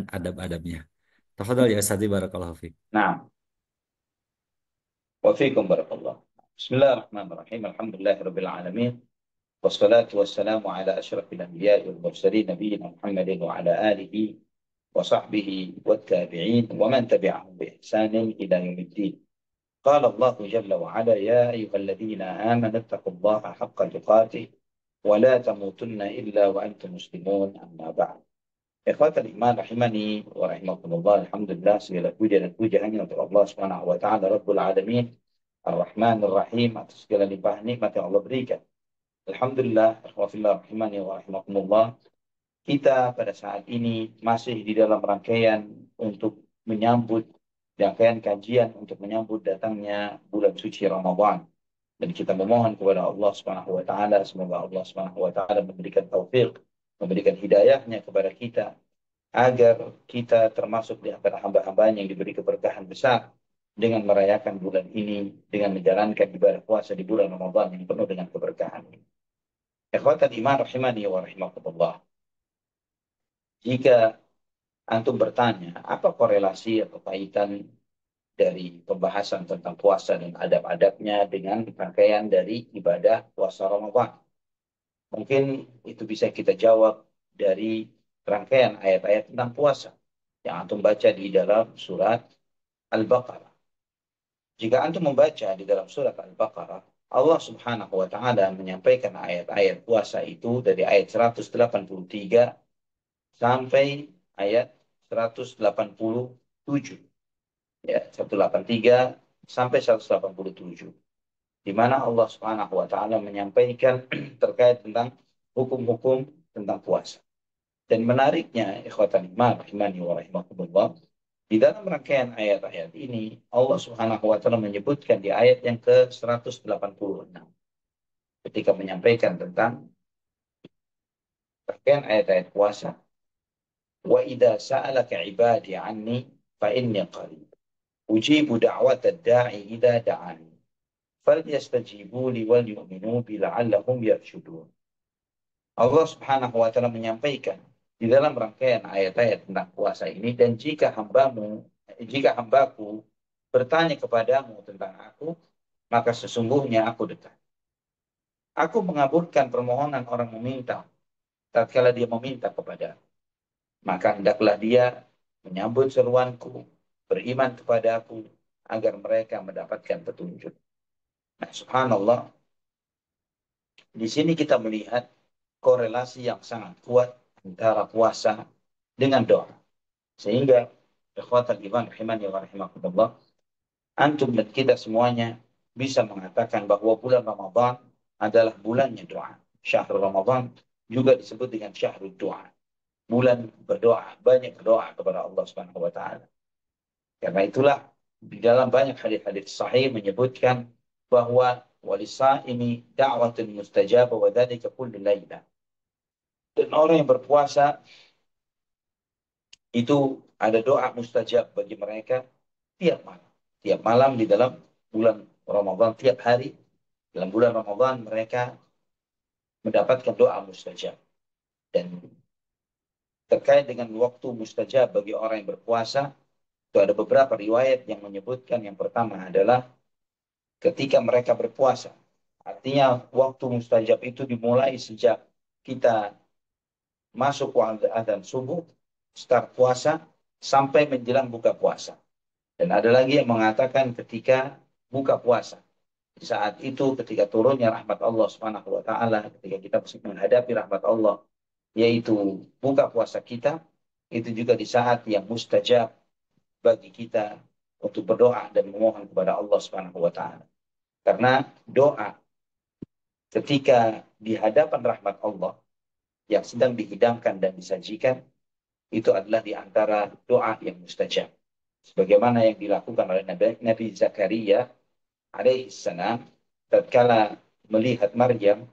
adab-adabnya. Tafadhol ya Ustaz, barakallahu fiik. نعم. وفيكم بارك الله. بسم الله الرحمن الرحيم. الحمد لله رب العالمين، والصلاة والسلام على أشرف الأنبياء والمرسلين نبينا محمد وعلى آله وصحبه والتابعين ومن تبعهم بإحسان إلى يوم الدين. قال الله جل وعلا: يا أيها الذين آمنوا اتقوا الله حق تقاته ولا تموتن إلا وأنتم مسلمون. أما بعد. Ikhwatal iman rahimani wa rahimakumullah. Alhamdulillah, segala puja dan puja hanya untuk Allah Subhanahu wa taala Rabbul Alamin, Ar-Rahman Ar-Rahim, atas segala limpah nikmat yang Allah berikan. Alhamdulillah, ikhwatillah rahimani wa rahimakumullah. Kita pada saat ini masih di dalam rangkaian untuk menyambut rangkaian kajian untuk menyambut datangnya bulan suci Ramadan. Dan kita memohon kepada Allah Subhanahu wa taala, semoga Allah Subhanahu wa taala memberikan taufik, memberikan hidayahnya kepada kita agar kita termasuk di antara hamba-hambanya yang diberi keberkahan besar dengan merayakan bulan ini, dengan menjalankan ibadah puasa di bulan Ramadan yang penuh dengan keberkahan ini. Ikhwatal iman rahimani wa rahimakumullah. Jika antum bertanya, apa korelasi atau kaitan dari pembahasan tentang puasa dan adab-adabnya dengan rangkaian dari ibadah puasa Ramadan? Mungkin itu bisa kita jawab dari rangkaian ayat-ayat tentang puasa yang antum baca di dalam surat Al-Baqarah. Jika antum membaca di dalam surat Al-Baqarah, Allah Subhanahu wa taala menyampaikan ayat-ayat puasa itu dari ayat 183 sampai ayat 187. Ya, 183 sampai 187. Di mana Allah Subhanahu wa taala menyampaikan terkait tentang hukum-hukum tentang puasa. Dan menariknya, ikhwatan iman rahimani wa rahimakumullah, di dalam rangkaian ayat-ayat ini Allah Subhanahu wa taala menyebutkan di ayat yang ke-186 ketika menyampaikan tentang rangkaian ayat-ayat puasa, wa idza sa'alaka 'ibadi 'anni fa inni qarib ujibu da'watad da'i idza da'ani falyastajibu li wal yu'minu bi la'allahum yarshudun. Allah Subhanahu wa taala menyampaikan di dalam rangkaian ayat-ayat tentang puasa ini, dan jika hambaku bertanya kepadamu tentang aku, maka sesungguhnya aku dekat. Aku mengabulkan permohonan orang meminta tatkala dia meminta kepada. Maka hendaklah dia menyambut seruanku, beriman kepada aku agar mereka mendapatkan petunjuk. Nah, subhanallah, di sini kita melihat korelasi yang sangat kuat antara puasa dengan doa. Sehingga ikhwatal iman rahimani wa rahimakumullah, antum dan kita semuanya bisa mengatakan bahwa bulan Ramadan adalah bulannya doa. Syahrul Ramadan juga disebut dengan syahrul doa. Bulan berdoa, banyak berdoa kepada Allah Subhanahu wa taala. Karena itulah di dalam banyak hadis-hadis sahih menyebutkan bahwa walisaimi da'watun mustajabah wa dzalika kullu lailah. Dan orang yang berpuasa itu ada doa mustajab bagi mereka tiap malam. Tiap malam di dalam bulan Ramadan, tiap hari dalam bulan Ramadan mereka mendapatkan doa mustajab. Dan terkait dengan waktu mustajab bagi orang yang berpuasa, itu ada beberapa riwayat yang menyebutkan yang pertama adalah ketika mereka berpuasa. Artinya waktu mustajab itu dimulai sejak kita masuk waktu adzan subuh, start puasa, sampai menjelang buka puasa. Dan ada lagi yang mengatakan ketika buka puasa. Di saat itu ketika turunnya rahmat Allah Subhanahu wa taala, ketika kita menghadapi rahmat Allah, yaitu buka puasa kita, itu juga di saat yang mustajab bagi kita untuk berdoa dan memohon kepada Allah Subhanahu wa taala. Karena doa ketika di hadapan rahmat Allah yang sedang dihidangkan dan disajikan, itu adalah di antara doa yang mustajab. Sebagaimana yang dilakukan oleh Nabi Zakaria alaihissalam tatkala melihat Maryam,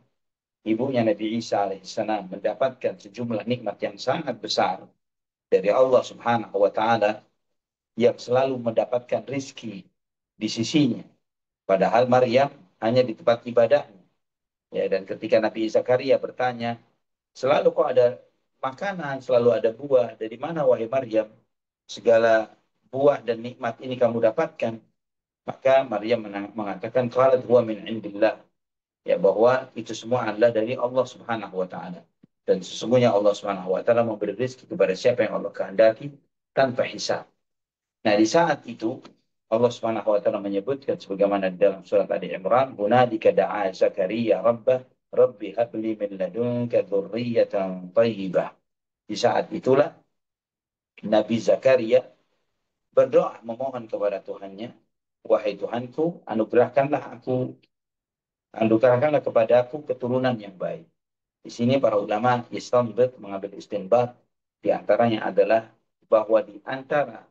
ibunya Nabi Isa alaihissalam, mendapatkan sejumlah nikmat yang sangat besar dari Allah Subhanahu wa taala, yang selalu mendapatkan rizki di sisinya. Padahal Maryam hanya di tempat ibadahnya. Ya, dan ketika Nabi Zakaria bertanya, selalu kok ada makanan, selalu ada buah. Dari mana wahai Maryam segala buah dan nikmat ini kamu dapatkan? Maka Maryam mengatakan qalat huwa min indillah, ya bahwa itu semua adalah dari Allah Subhanahu wa taala. Dan sesungguhnya Allah Subhanahu wa taala memberi rezeki kepada siapa yang Allah kehendaki tanpa hisab. Nah, di saat itu Allah Subhanahu wa taala menyebutkan sebagaimana di dalam surat Ali Imran, "Hunalika da'a Zakaria rabbah, Rabbi habli min ladunka dzurriyyatan thayyibah." Di saat itulah Nabi Zakaria berdoa memohon kepada Tuhannya, "Wahai Tuhanku, anugerahkanlah kepada aku keturunan yang baik." Di sini para ulama istanbut mengambil istinbat, di antaranya adalah bahwa di antara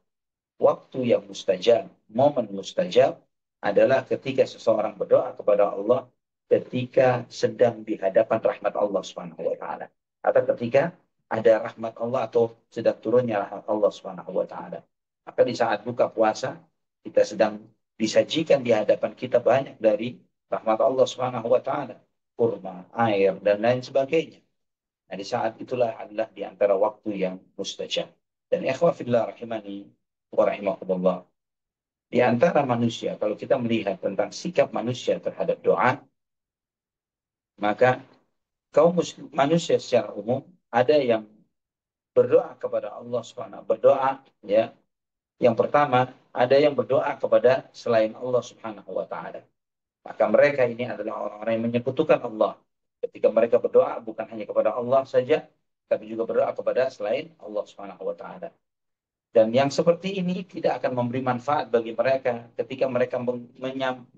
waktu yang mustajab, momen mustajab adalah ketika seseorang berdoa kepada Allah ketika sedang di hadapan rahmat Allah Subhanahu wa taala, atau ketika ada rahmat Allah atau sedang turunnya rahmat Allah Subhanahu wa taala. Maka di saat buka puasa kita sedang disajikan di hadapan kita banyak dari rahmat Allah Subhanahu wa taala, kurma, air dan lain sebagainya. Nah, di saat itulah adalah di antara waktu yang mustajab. Dan ikhwah fillah rahimani wa rahimakumullah. Di antara manusia, kalau kita melihat tentang sikap manusia terhadap doa, maka manusia secara umum ada yang berdoa kepada Allah Subhanahu berdoa, ya. Yang pertama, ada yang berdoa kepada selain Allah Subhanahu wa taala. Maka mereka ini adalah orang-orang yang menyekutukan Allah. Ketika mereka berdoa bukan hanya kepada Allah saja, tapi juga berdoa kepada selain Allah Subhanahu wa taala. Dan yang seperti ini tidak akan memberi manfaat bagi mereka ketika mereka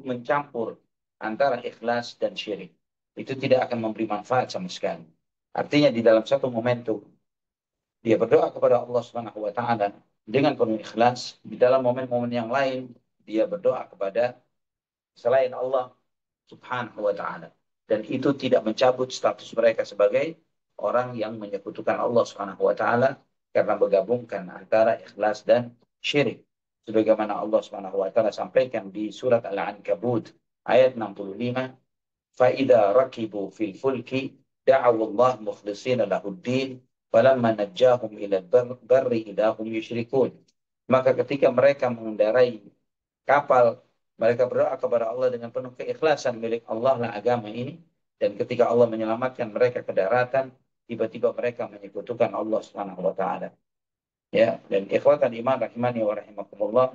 mencampur antara ikhlas dan syirik. Itu tidak akan memberi manfaat sama sekali. Artinya di dalam satu momentum dia berdoa kepada Allah Subhanahu wa taala dengan penuh ikhlas, di dalam momen-momen yang lain dia berdoa kepada selain Allah Subhanahu wa taala. Dan itu tidak mencabut status mereka sebagai orang yang menyekutukan Allah Subhanahu wa taala karena menggabungkan antara ikhlas dan syirik. Sebagaimana Allah Subhanahu wa taala sampaikan di surat Al-Ankabut ayat 65, "Fa idza rakibu fil fulki da'aw Allah mukhlishina lahud-din, falamma najjahum ila al-barri idahum yusyrikun." Maka ketika mereka mengendarai kapal, mereka berdoa kepada Allah dengan penuh keikhlasan, milik Allah lah agama ini. Dan ketika Allah menyelamatkan mereka ke daratan, tiba-tiba mereka menyekutukan Allah Subhanahu wa taala. Ya, dan ikhwatan iman rahimani wa rahimakumullah,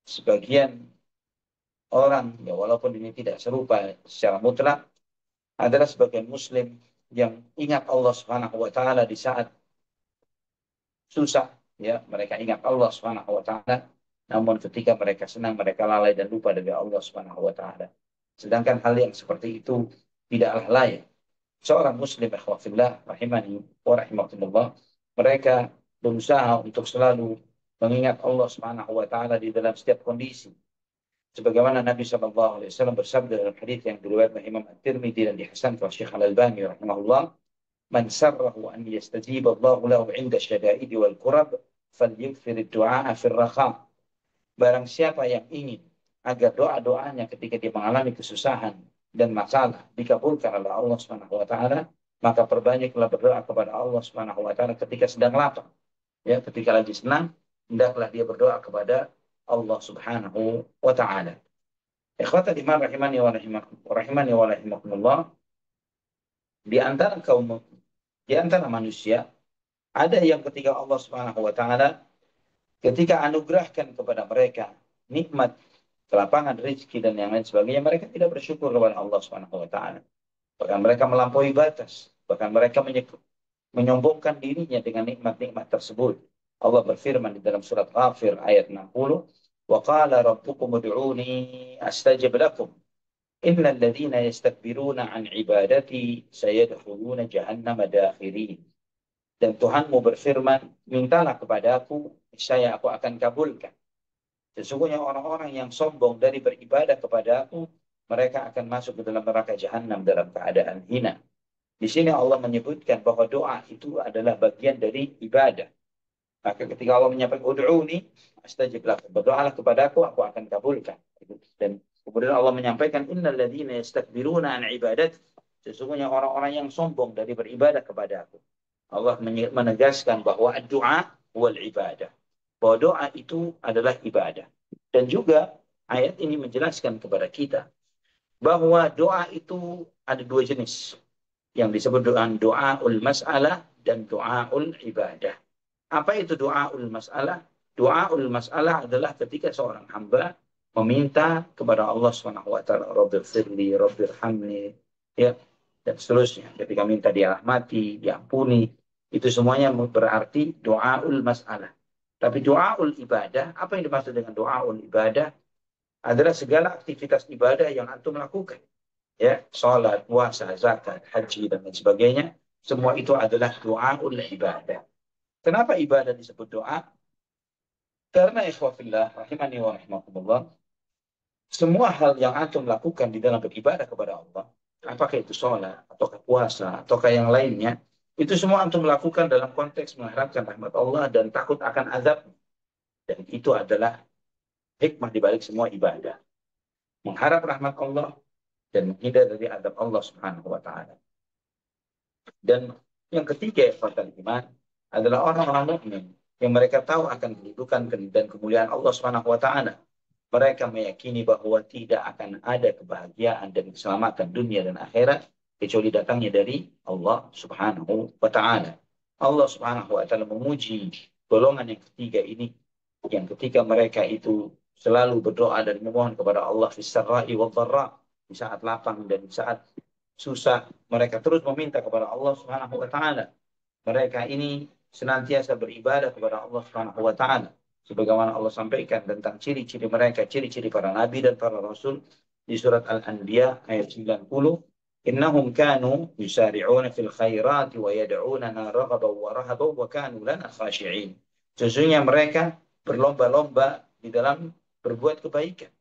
sebagian orang, ya walaupun ini tidak serupa secara mutlak, adalah sebagian muslim yang ingat Allah Subhanahu wa taala di saat susah, ya, mereka ingat Allah Subhanahu wa taala, namun ketika mereka senang mereka lalai dan lupa dari Allah Subhanahu wa taala. Sedangkan hal yang seperti itu tidaklah layak. Seorang muslim ikhwafillah rahimani wa rahimakumullah, mereka berusaha untuk selalu mengingat Allah Subhanahu wa taala di dalam setiap kondisi. Sebagaimana Nabi sallallahu alaihi wasallam bersabda dalam hadis yang diriwayatkan Imam At-Tirmidzi dan dihasankan oleh Syekh Al-Albani rahimahullah, "Man sarrahu an yastajib Allah lahu 'inda syada'id wal kurab, falyukthir ad-du'a fi ar-rakha." Barang siapa yang ingin agar doa-doanya ketika dia mengalami kesusahan dan masalah dikabulkan oleh Allah Subhanahu wa taala, maka perbanyaklah berdoa kepada Allah Subhanahu wa taala ketika sedang lapang. Ya, ketika lagi senang, hendaklah dia berdoa kepada Allah Subhanahu wa taala. Ikhwatal iman rahimani wa rahimakumullah, di antara di antara manusia ada yang ketika Allah Subhanahu wa taala ketika anugerahkan kepada mereka nikmat, kelapangan rezeki dan yang lain sebagainya, mereka tidak bersyukur kepada Allah Subhanahu wa taala. Bahkan mereka melampaui batas, bahkan mereka menyombongkan dirinya dengan nikmat-nikmat tersebut. Allah berfirman di dalam surat Ghafir ayat 60, "Wa qala rabbukum ud'uni astajib lakum. Innal ladzina yastakbiruna an ibadati sayadkhuluna jahannama dakhirin." Dan Tuhanmu berfirman, "Mintalah kepadaku, niscaya aku akan kabulkan. Sesungguhnya orang-orang yang sombong dari beribadah kepada aku, mereka akan masuk ke dalam neraka jahanam dalam keadaan hina." Di sini Allah menyebutkan bahwa doa itu adalah bagian dari ibadah. Maka ketika Allah menyampaikan ud'uni astajib lakum, berdoalah kepadaku, aku akan kabulkan. Dan kemudian Allah menyampaikan innal ladzina yastakbiruna an ibadat, sesungguhnya orang-orang yang sombong dari beribadah kepada aku. Allah menegaskan bahwa doa wal ibadah. Bahwa doa itu adalah ibadah. Dan juga ayat ini menjelaskan kepada kita bahwa doa itu ada dua jenis. Yang disebut dengan doaul mas'alah dan doaul ibadah. Apa itu doaul mas'alah? Doaul mas'alah adalah ketika seorang hamba meminta kepada Allah Subhanahu wa taala, Rabbighfirli, Rabbirhamni, ya, dan seterusnya. Ketika minta dirahmati, diampuni, itu semuanya berarti doaul mas'alah. Tapi doaul ibadah, apa yang dimaksud dengan doaul ibadah? Adalah segala aktivitas ibadah yang antum lakukan. Ya, salat, puasa, zakat, haji, dan lain sebagainya. Semua itu adalah doaul ibadah. Kenapa ibadah disebut doa? Karena ikhwafillah, rahimani wa rahimakumullah, semua hal yang antum lakukan di dalam beribadah kepada Allah, apakah itu sholat, ataukah puasa, ataukah yang lainnya, itu semua antum lakukan dalam konteks mengharapkan rahmat Allah dan takut akan azab. Dan itu adalah hikmah dibalik semua ibadah. Mengharap rahmat Allah dan menghindar dari azab Allah Subhanahu wa taala. Dan yang ketiga, ikhwatal iman, adalah orang-orang mukmin yang mereka tahu akan kedudukan dan kemuliaan Allah Subhanahu wa taala. Mereka meyakini bahwa tidak akan ada kebahagiaan dan keselamatan dunia dan akhirat kecuali datangnya dari Allah Subhanahu wa taala. Allah Subhanahu wa taala memuji golongan yang ketiga ini, yang ketika mereka itu selalu berdoa dan memohon kepada Allah fis sarra'i wad dharra, di saat lapang dan di saat susah, mereka terus meminta kepada Allah Subhanahu wa taala. Mereka ini senantiasa beribadah kepada Allah Subhanahu wa taala. Sebagaimana Allah sampaikan tentang ciri-ciri mereka, ciri-ciri para nabi dan para rasul di surat Al-Anbiya ayat 90. Innahum kanu yusari'una fil khairati wa yad'unana raghaban wa rahaban wa kanu lana khashi'in. Sesungguhnya mereka berlomba-lomba di dalam berbuat kebaikan,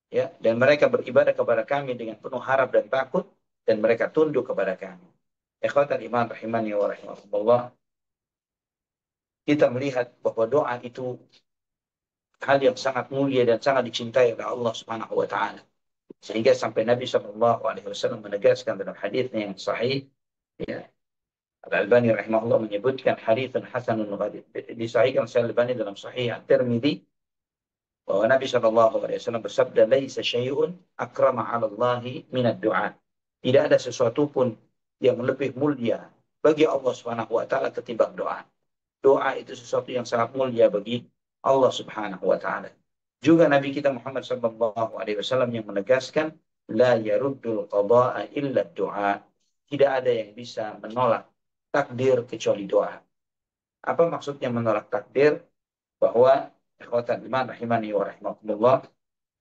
ya, dan mereka beribadah kepada kami dengan penuh harap dan takut, dan mereka tunduk kepada kami. Ikhwatan iman rahimani wa rahimakumullah, kita melihat bahwa doa itu hal yang sangat mulia dan sangat dicintai oleh Allah Subhanahu wa taala. Sehingga sampai Nabi Shallallahu alaihi wasallam menegaskan dalam hadisnya yang sahih, ya, Al-Albani rahimahullah menyebutkan haditsun hasanun gharib. Disahihkan oleh Al-Albani dalam Sahih At-Tirmidzi bahwa Nabi Shallallahu alaihi wasallam bersabda, "Laisa syai'un akrama 'ala Allah min ad-du'a." Tidak ada sesuatu pun yang lebih mulia bagi Allah Subhanahu wa taala ketimbang doa. Doa itu sesuatu yang sangat mulia bagi Allah Subhanahu wa taala. Juga Nabi kita Muhammad sallallahu alaihi wasallam yang menegaskan, la yaruddul qada'a illa doa. Tidak ada yang bisa menolak takdir kecuali doa. Apa maksudnya menolak takdir? Bahwa ikhwatan iman rahimani wa rahimakumullah,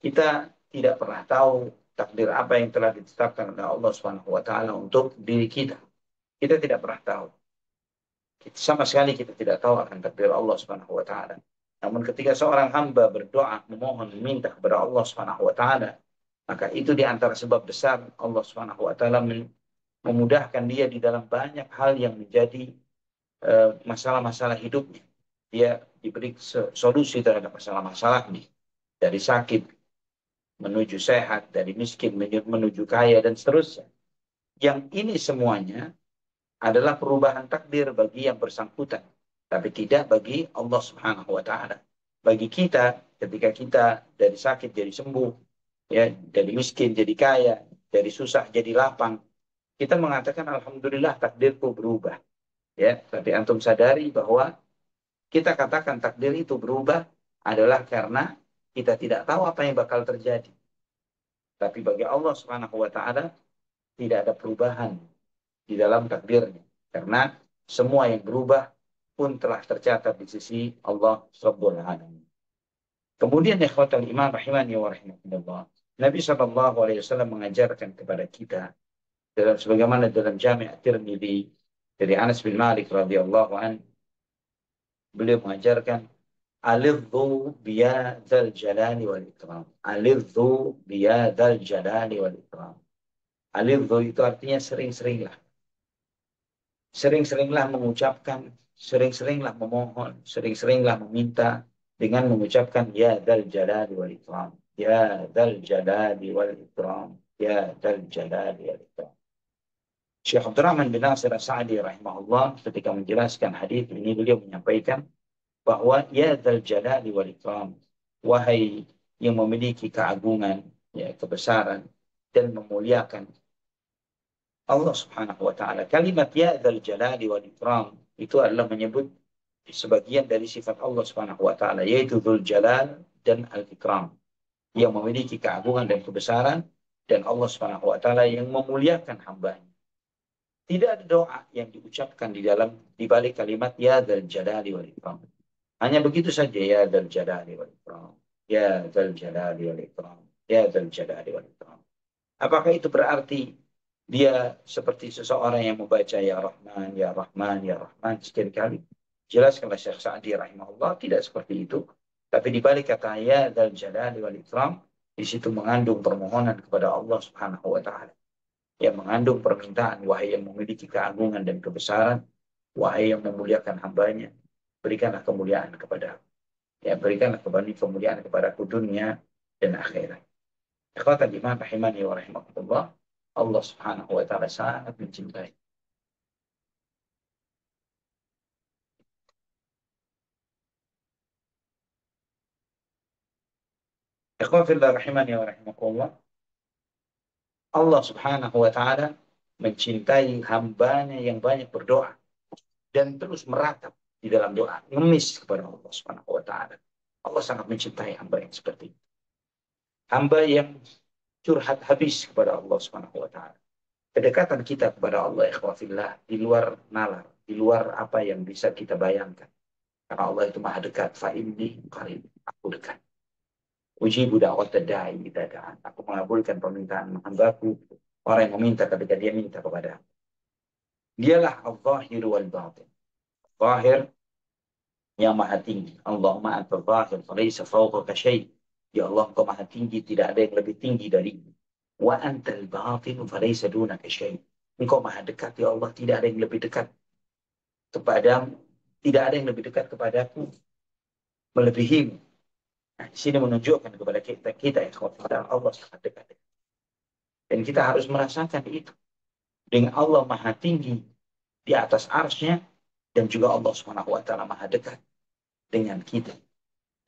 kita tidak pernah tahu takdir apa yang telah ditetapkan oleh Allah Subhanahu wa taala untuk diri kita. Kita tidak pernah tahu. Sama sekali kita tidak tahu akan takdir Allah Subhanahu wa taala. Namun ketika seorang hamba berdoa, memohon, meminta kepada Allah Subhanahu wa taala, maka itu di antara sebab besar Allah Subhanahu wa taala memudahkan dia di dalam banyak hal yang menjadi masalah-masalah hidupnya. Dia diberi solusi terhadap masalah-masalah ini. Dari sakit menuju sehat, dari miskin menuju kaya, dan seterusnya. Yang ini semuanya adalah perubahan takdir bagi yang bersangkutan, tapi tidak bagi Allah Subhanahu wa taala. Bagi kita, ketika kita dari sakit jadi sembuh, ya, dari miskin jadi kaya, dari susah jadi lapang, kita mengatakan alhamdulillah takdirku berubah. Ya, tapi antum sadari bahwa kita katakan takdir itu berubah adalah karena kita tidak tahu apa yang bakal terjadi. Tapi bagi Allah Subhanahu wa taala tidak ada perubahan di dalam takdirnya. Karena semua yang berubah pun telah tercatat di sisi Allah Rabbul Alamin. Kemudian ikhwatal iman rahimani wa rahimakumullah, Nabi sallallahu alaihi wasallam mengajarkan kepada kita dalam sebagaimana dalam Jami' At-Tirmidzi dari Anas bin Malik radhiyallahu an, beliau mengajarkan alidhu biyadzal jalali wal ikram. Alidhu biyadzal jalali wal ikram. Alidhu itu artinya sering-seringlah. Sering-seringlah mengucapkan, sering-seringlah memohon, sering-seringlah meminta dengan mengucapkan ya dzal jalali wal ikram. Ya dzal jalali wal ikram. Ya dzal jalali wal ikram. Syekh Abdurrahman bin Nasir As-Sa'di rahimahullah ketika menjelaskan hadis ini beliau menyampaikan bahwa ya dzal jalali wal ikram, wahai yang memiliki keagungan, ya kebesaran dan memuliakan Allah Subhanahu wa taala. Kalimat ya dzal jalali wal ikram itu adalah menyebut sebagian dari sifat Allah Subhanahu wa taala, yaitu dzul jalal dan al ikram, yang memiliki keagungan dan kebesaran, dan Allah Subhanahu wa taala yang memuliakan hamba-Nya. Tidak ada doa yang diucapkan di balik kalimat ya dzal jalali wal ikram. Hanya begitu saja, ya dzal jalali wal ikram. Ya dzal jalali wal ikram. Ya dzal jalali wal ikram. Apakah itu berarti dia seperti seseorang yang membaca ya Rahman, ya Rahman, ya Rahman sekian kali? Jelas kalau Syekh Sa'di rahimahullah tidak seperti itu. Tapi di balik kata ya dzal jalali wal ikram, di situ mengandung permohonan kepada Allah Subhanahu wa taala. Yang mengandung permintaan, wahai yang memiliki keagungan dan kebesaran, wahai yang memuliakan hambanya, berikanlah kemuliaan kepada, ya berikanlah kemuliaan kepadaku dunia dan akhirat. Ikhwatan iman rahimani wa rahimakumullah, Allah Subhanahu wa taala sangat mencintai. Ikhwatan rahimani wa rahimakumullah, Allah Subhanahu wa taala mencintai hambanya yang banyak berdoa dan terus meratap di dalam doa, ngemis kepada Allah Subhanahu wa taala. Allah sangat mencintai hamba yang seperti itu. Hamba yang curhat habis kepada Allah Subhanahu wa taala. Kedekatan kita kepada Allah ikhwafillah di luar nalar, di luar apa yang bisa kita bayangkan. Karena Allah itu maha dekat. Fa inni qarib, aku dekat. Ujibu da'wat da'i idza da'an. Aku mengabulkan permintaan hambaku, orang yang meminta ketika dia minta kepada. Dialah al-zahir wal batin. Zahir yang maha tinggi. Allahumma anta zahir, falaysa fawqaka syai'. Ya Allah, engkau maha tinggi, tidak ada yang lebih tinggi darimu. Wa anta al-batin, falaysa dunaka syai'. Engkau maha dekat, ya Allah, tidak ada yang lebih dekat kepadamu. Tidak ada yang lebih dekat kepadaku melebihimu. Nah, di sini menunjukkan kepada kita ya, Allah sangat dekat. Dan kita harus merasakan itu. Dengan Allah maha tinggi di atas arsnya, dan juga Allah Subhanahu wa taala maha dekat dengan kita.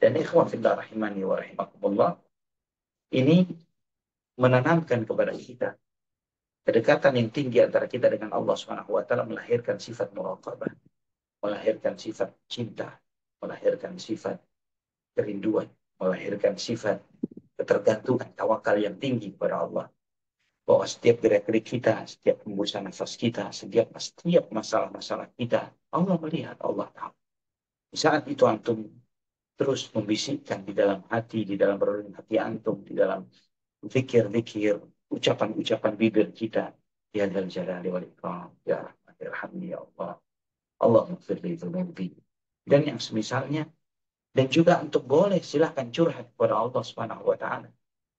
Dan ikhwan fillah rahimani wa rahimakumullah, ini menanamkan kepada kita kedekatan yang tinggi antara kita dengan Allah Subhanahu wa taala, melahirkan sifat muraqabah, melahirkan sifat cinta, melahirkan sifat kerinduan, melahirkan sifat ketergantungan, tawakal yang tinggi kepada Allah. Bahwa setiap gerak-gerik kita, setiap hembusan nafas kita, setiap masalah-masalah kita, Allah melihat, Allah tahu. Di saat itu antum terus membisikkan di dalam hati, di dalam relung hati antum, di dalam zikir-zikir, ucapan-ucapan bibir kita, ya dzal jalali wal ikram, ya rahman irhamni ya Allah, Allah maghfirli dzunubi, dan yang semisalnya. Dan juga untuk boleh silahkan curhat kepada Allah Subhanahu wa taala.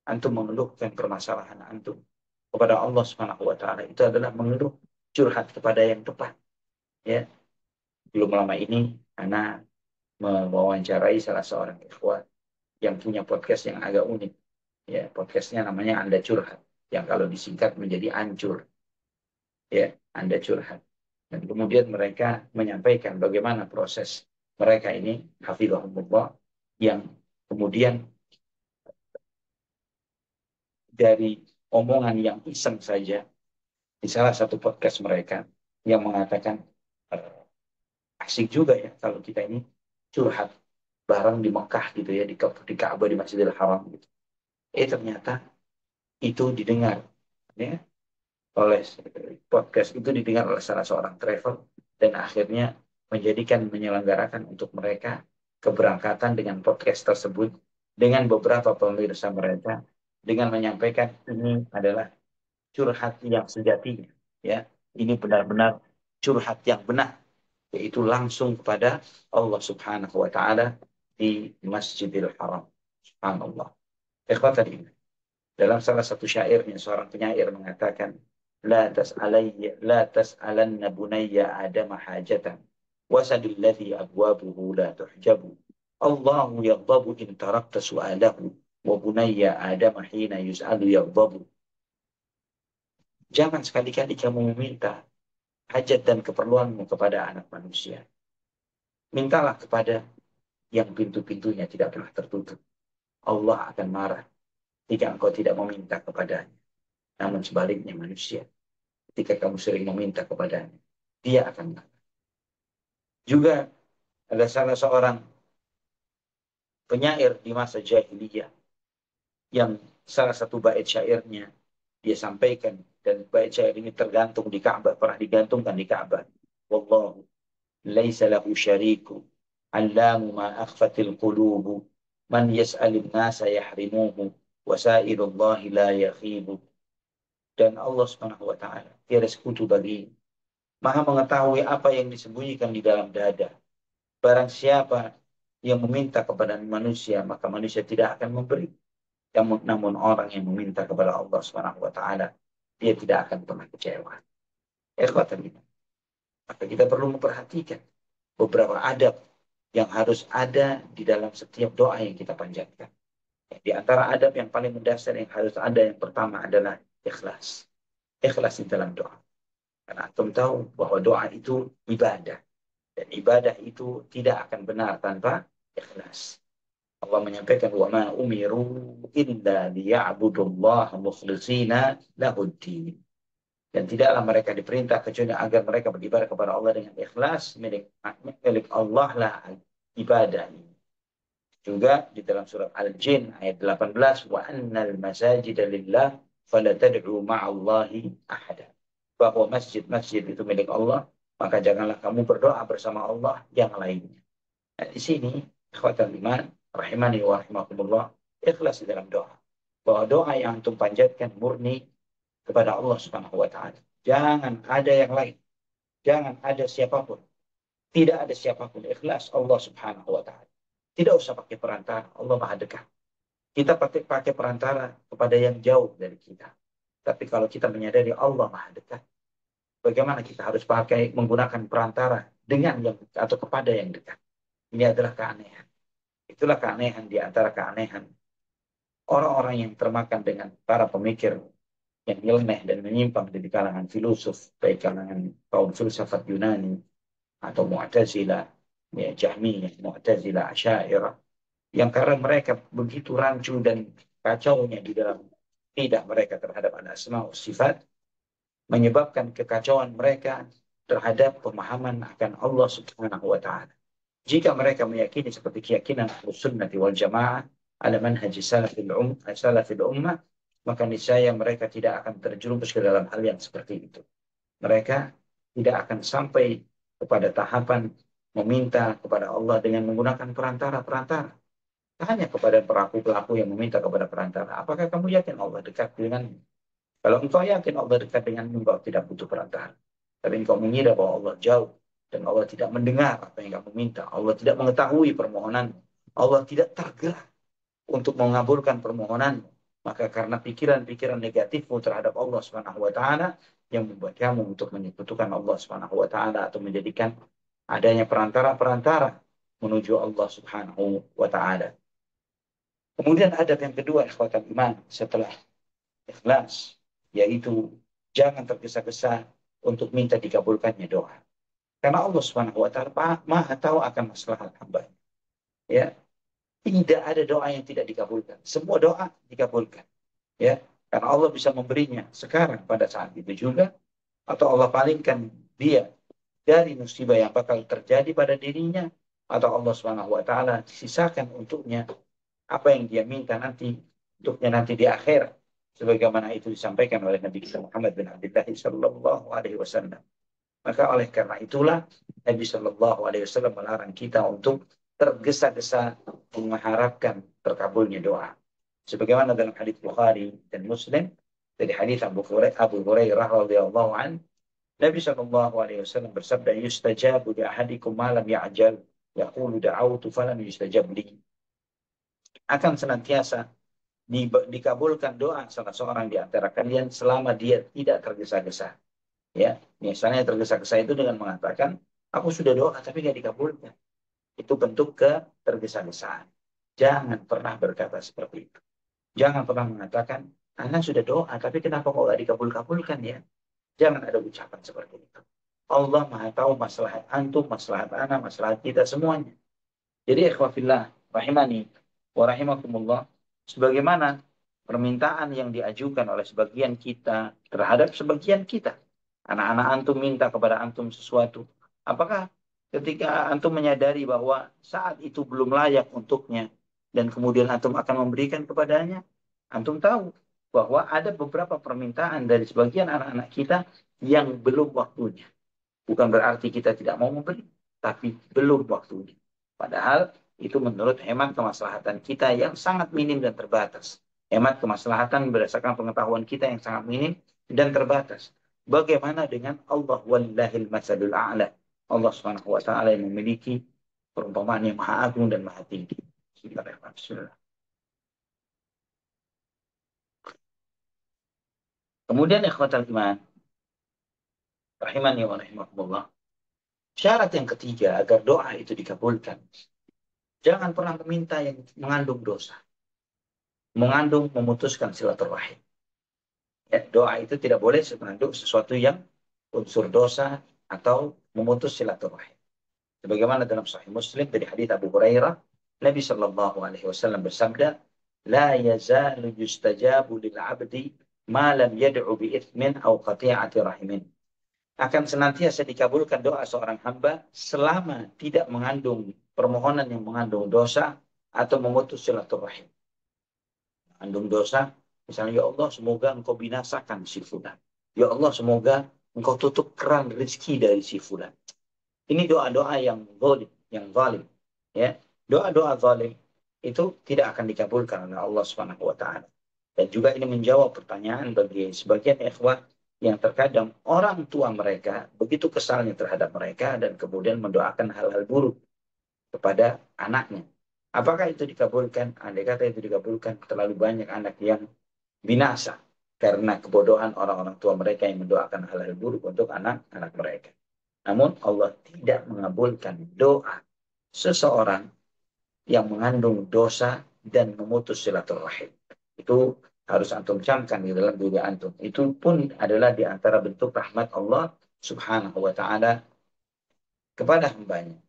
Antum mengeluhkan permasalahan antum kepada Allah Subhanahu wa taala, itu adalah mengeluh, curhat kepada yang tepat, ya. Belum lama ini ana mewawancarai salah seorang ikhwan yang punya podcast yang agak unik, ya. Podcastnya namanya Anda Curhat, yang kalau disingkat menjadi Ancur, ya, Anda Curhat. Dan kemudian mereka menyampaikan bagaimana proses mereka ini hafizahumullah, yang kemudian dari omongan yang iseng saja di salah satu podcast mereka, yang mengatakan asik juga ya kalau kita ini curhat bareng di Mekah gitu ya, di Ka'bah, di Masjidil Haram gitu. Ternyata itu didengar, ya, oleh podcast itu didengar oleh salah seorang travel, dan akhirnya menyelenggarakan untuk mereka keberangkatan dengan podcast tersebut, dengan beberapa pemirsa mereka, dengan menyampaikan ini adalah curhat yang sejatinya, ya, ini benar-benar curhat yang benar, yaitu langsung kepada Allah Subhanahu wa taala di Masjidil Haram. Subhanallah. Ikhwatan iman. Dalam salah satu syairnya, seorang penyair mengatakan, la tas'alanna bunayya Adam hajatan wasadil ladzi abwabuhu la tuhjabu. Allahu yaghdabu in tarakta su'alahu wa bunayya Adam hina yus'alu yaghdabu. Jangan sekali-kali kamu meminta hajat dan keperluanmu kepada anak manusia. Mintalah kepada yang pintu-pintunya tidak pernah tertutup. Allah akan marah jika engkau tidak meminta kepadanya. Namun sebaliknya manusia, ketika kamu sering meminta kepadanya, dia akan marah. Juga ada salah seorang penyair di masa jahiliyah yang salah satu bait syairnya dia sampaikan, dan bait syair ini tergantung di Ka'bah, pernah digantungkan di Ka'bah. Wallahu laisa lahu syariku allamu ma akhfatil qulubu man yas'alin nasa yahrimuhu wasairullahi la yakhibu. Dan Allah Subhanahu wa taala tiada sekutu bagi, maha mengetahui apa yang disembunyikan di dalam dada. Barang siapa yang meminta kepada manusia, maka manusia tidak akan memberi. Namun orang yang meminta kepada Allah Subhanahu wa taala, dia tidak akan pernah kecewa. Ikhwatan kita. Maka kita perlu memperhatikan beberapa adab yang harus ada di dalam setiap doa yang kita panjatkan. Di antara adab yang paling mendasar yang harus ada, yang pertama adalah ikhlas. Ikhlas di dalam doa. Karena antum tahu bahwa doa itu ibadah. Dan ibadah itu tidak akan benar tanpa ikhlas. Allah menyampaikan wa ma umiru illa liya'budullaha mukhlishina lahuddin. Dan tidaklah mereka diperintah kecuali agar mereka beribadah kepada Allah dengan ikhlas. Milik Allah lah ibadah ini. Juga di dalam surat Al-Jin ayat 18, wa annal masajida lillah fala tad'u ma'allahi ahada. Bahwa masjid-masjid itu milik Allah, maka janganlah kamu berdoa bersama Allah yang lainnya. Nah, di sini ikhwatal iman rahimani wa rahimakumullah, ikhlas di dalam doa. Bahwa doa yang antum panjatkan murni kepada Allah Subhanahu wa taala. Jangan ada yang lain. Jangan ada siapapun. Tidak ada siapapun. Ikhlas Allah Subhanahu wa taala. Tidak usah pakai perantara. Allah Maha dekat. Kita pakai perantara kepada yang jauh dari kita. Tapi kalau kita menyadari Allah Maha dekat, bagaimana kita harus pakai menggunakan perantara dengan yang atau kepada yang dekat? Ini adalah keanehan. Itulah keanehan di antara keanehan orang-orang yang termakan dengan para pemikir yang nyeleneh dan menyimpang di kalangan filosof, baik kalangan kaum filsafat Yunani atau Mu'tazilah, ya, Jahmiyah, Mu'tazilah, Asy'ariyah, yang karena mereka begitu rancu dan kacaunya di dalam tidak mereka terhadap al-asma wa sifat, menyebabkan kekacauan mereka terhadap pemahaman akan Allah Subhanahu wa taala. Jika mereka meyakini seperti keyakinan Ahlus Sunnah wal Jamaah ala manhaj salafil ummah, maka niscaya mereka tidak akan terjerumus ke dalam hal yang seperti itu. Mereka tidak akan sampai kepada tahapan meminta kepada Allah dengan menggunakan perantara-perantara. Hanya kepada pelaku-pelaku yang meminta kepada perantara. Apakah kamu yakin Allah dekat denganmu? Kalau engkau yakin Allah dekat denganmu, engkau tidak butuh perantara. Tapi engkau mengira bahwa Allah jauh dan Allah tidak mendengar apa yang kamu minta. Allah tidak mengetahui permohonan. Allah tidak tergerak untuk mengabulkan permohonanmu. Maka karena pikiran-pikiran negatifmu terhadap Allah Subhanahu wa taala yang membuat kamu untuk menyekutukan Allah Subhanahu wa taala atau menjadikan adanya perantara-perantara menuju Allah Subhanahu wa taala. Kemudian adab yang kedua, ikhwatal iman, setelah ikhlas, yaitu jangan tergesa-gesa untuk minta dikabulkannya doa. Karena Allah Subhanahu wa taala Maha tahu akan masalah hamba. Ya, tidak ada doa yang tidak dikabulkan. Semua doa dikabulkan. Ya, karena Allah bisa memberinya sekarang pada saat itu juga, atau Allah palingkan dia dari musibah yang bakal terjadi pada dirinya, atau Allah Subhanahu wa taala sisakan untuknya apa yang dia minta nanti untuknya nanti di akhirat, sebagaimana itu disampaikan oleh Nabi kita Muhammad bin Abdullah sallallahu alaihi wasallam. Maka oleh karena itulah Nabi sallallahu alaihi wasallam melarang kita untuk tergesa-gesa mengharapkan terkabulnya doa. Sebagaimana dalam hadis Bukhari dan Muslim dari hadis Abu Hurairah radhiyallahu an, Nabi sallallahu alaihi wasallam bersabda, "Yustajabu li ahadikum ma lam ya'jal, yaqulu da'awtu falam yustajab li." Akan senantiasa dikabulkan doa salah seorang di antara kalian selama dia tidak tergesa-gesa. Ya, misalnya tergesa-gesa itu dengan mengatakan, aku sudah doa tapi nggak dikabulkan. Itu bentuk ketergesa-gesaan. Jangan pernah berkata seperti itu. Jangan pernah mengatakan, Anda sudah doa, tapi kenapa kok nggak dikabul-kabulkan ya? Jangan ada ucapan seperti itu. Allah Maha tahu maslahat antum, maslahat anak, maslahat kita semuanya. Jadi ikhwafillah rahimani wa rahimakumullah, sebagaimana permintaan yang diajukan oleh sebagian kita terhadap sebagian kita. Anak-anak antum minta kepada antum sesuatu. Apakah ketika antum menyadari bahwa saat itu belum layak untuknya dan kemudian antum akan memberikan kepadanya, antum tahu bahwa ada beberapa permintaan dari sebagian anak-anak kita yang belum waktunya. Bukan berarti kita tidak mau memberi, tapi belum waktunya. Padahal itu menurut hemat kemaslahatan kita yang sangat minim dan terbatas. Hemat kemaslahatan berdasarkan pengetahuan kita yang sangat minim dan terbatas. Bagaimana dengan Allah wallahil masalul a'la? Allah Subhanahu wa taala yang memiliki perumpamaan yang maha agung dan maha tinggi. Bismillahirrahmanirrahim. Kemudian ikhwatal iman, rahimani wa rahimakumullah. Syarat yang ketiga agar doa itu dikabulkan, jangan pernah meminta yang mengandung dosa, mengandung memutuskan silaturahim. Ya, doa itu tidak boleh mengandung sesuatu yang unsur dosa atau memutus silaturahim. Sebagaimana dalam Sahih Muslim dari hadits Abu Hurairah, Nabi Shallallahu Alaihi Wasallam bersabda, لا يزال يستجاب للعبد ما لم يدع بإثم أو قطيعة رحم. Akan senantiasa dikabulkan doa seorang hamba selama tidak mengandung permohonan yang mengandung dosa atau memutus silaturahim. Mengandung dosa, misalnya, ya Allah semoga engkau binasakan si fulan. Ya Allah semoga engkau tutup keran rezeki dari si fulan. Ini doa-doa yang zalim, yang zalim. Ya, doa-doa zalim itu tidak akan dikabulkan oleh Allah Subhanahu wa taala. Dan juga ini menjawab pertanyaan bagi sebagian ikhwah yang terkadang orang tua mereka begitu kesalnya terhadap mereka dan kemudian mendoakan hal-hal buruk kepada anaknya. Apakah itu dikabulkan? Andai kata itu dikabulkan, terlalu banyak anak yang binasa karena kebodohan orang-orang tua mereka yang mendoakan hal-hal buruk untuk anak-anak mereka. Namun Allah tidak mengabulkan doa seseorang yang mengandung dosa dan memutus silaturahim. Itu harus antum camkan di dalam diri antum. Itu pun adalah di antara bentuk rahmat Allah Subhanahu wa taala kepada hambanya.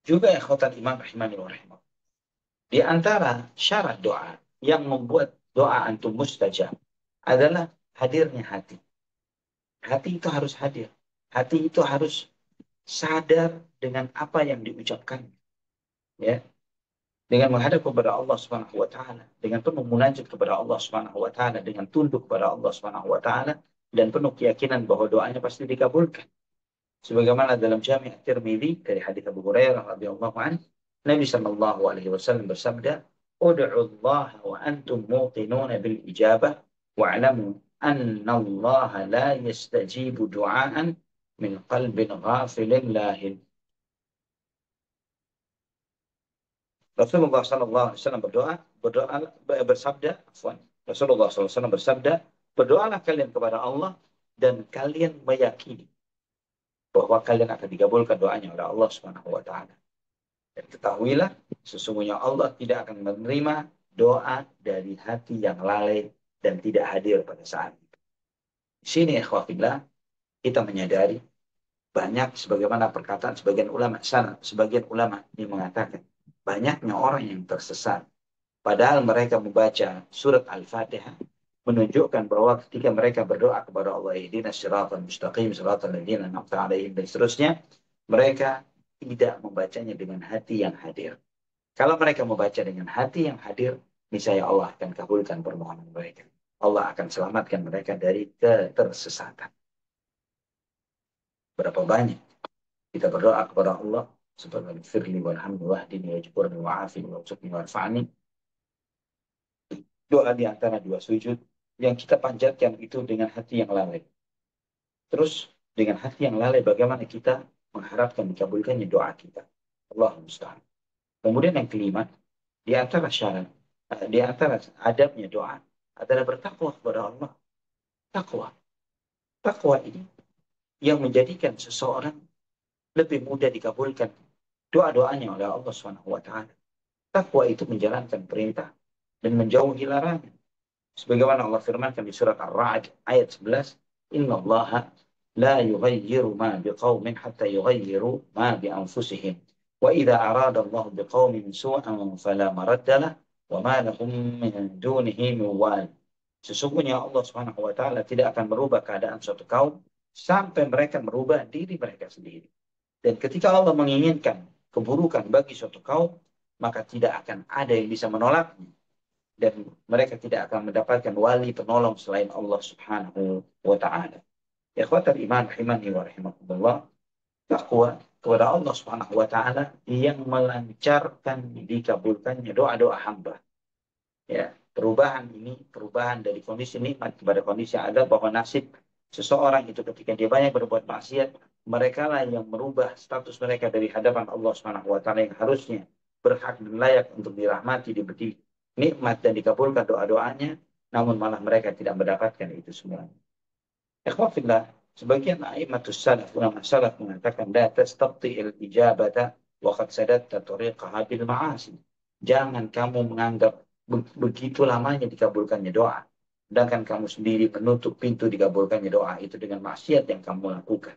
Juga ikhwatal iman rahimani wa rahimah. Di antara syarat doa yang membuat doa antum mustajab adalah hadirnya hati. Hati itu harus hadir. Hati itu harus sadar dengan apa yang diucapkan. Ya, dengan menghadap kepada Allah Subhanahu wa taala, dengan penuh munajat kepada Allah Subhanahu wa taala, dengan tunduk kepada Allah Subhanahu wa taala dan penuh keyakinan bahwa doanya pasti dikabulkan. Sebagaimana dalam Jami' At-Tirmidzi dari hadis Abu Hurairah radhiyallahu anhu, Nabi sallallahu alaihi wasallam bersabda, "Ud'u Allah wa antum muqinun bil ijabah wa'lamu anna Allah la yastajibu du'aan min qalbin ghafilin lahin." Rasulullah SAW bersabda, Rasulullah SAW bersabda, berdoalah kalian kepada Allah dan kalian meyakini bahwa kalian akan dikabulkan doanya oleh Allah Subhanahu wa taala. Dan ketahuilah sesungguhnya Allah tidak akan menerima doa dari hati yang lalai dan tidak hadir pada saat itu. Di sini ikhwafillah kita menyadari banyak sebagaimana perkataan sebagian ulama yang mengatakan banyaknya orang yang tersesat. Padahal mereka membaca surat Al-Fatihah menunjukkan bahwa ketika mereka berdoa kepada Allah, ihdinas siratal mustaqim, siratal ladzina an'amta 'alaihim dan seterusnya, mereka tidak membacanya dengan hati yang hadir. Kalau mereka membaca dengan hati yang hadir, niscaya Allah akan kabulkan permohonan mereka. Allah akan selamatkan mereka dari ketersesatan. Berapa banyak kita berdoa kepada Allah seperti firli walhamdu wahdini wajburni wa'afini wa'usukni warfa'ni. Doa di antara dua sujud yang kita panjatkan itu dengan hati yang lalai. Terus dengan hati yang lalai bagaimana kita mengharapkan dikabulkannya doa kita. Allahumma musta'an. Kemudian yang kelima, di antara syarat, di antara adabnya doa adalah bertakwa kepada Allah. Takwa. Takwa ini yang menjadikan seseorang lebih mudah dikabulkan doa-doanya oleh Allah Subhanahu wa taala. Takwa itu menjalankan perintah dan menjauhi larangan. Sebagaimana Allah firmankan di surat Ar-Ra'd ayat 11, Inna Allah la yughayyiru ma biqawmin hatta yughayyiru ma bi anfusihim. Wa idza arada Allah biqawmin su'an fala maradda lah wa ma lahum min dunihi min wal. Sesungguhnya Allah Subhanahu wa taala tidak akan merubah keadaan suatu kaum sampai mereka merubah diri mereka sendiri. Dan ketika Allah menginginkan keburukan bagi suatu kaum, maka tidak akan ada yang bisa menolaknya dan mereka tidak akan mendapatkan wali penolong selain Allah Subhanahu wa taala. Ikhwatal iman rahimani wa rahimakumullah, takwa kepada Allah Subhanahu wa taala yang melancarkan dikabulkannya doa-doa hamba. Ya, perubahan ini perubahan dari kondisi nikmat kepada kondisi ada bahwa nasib seseorang itu ketika dia banyak berbuat maksiat, mereka lah yang merubah status mereka dari hadapan Allah Subhanahu wa taala yang harusnya berhak dan layak untuk dirahmati, diberi nikmat dan dikabulkan doa-doanya, namun malah mereka tidak mendapatkan itu semua. Ikhwafillah, sebagian a'immatus salaf, ulama salaf mengatakan la tastati'il ijabata wa qad sadatta tariqaha bil ma'asi. Jangan kamu menganggap begitu lamanya dikabulkannya doa. Sedangkan kamu sendiri menutup pintu dikabulkannya doa itu dengan maksiat yang kamu lakukan.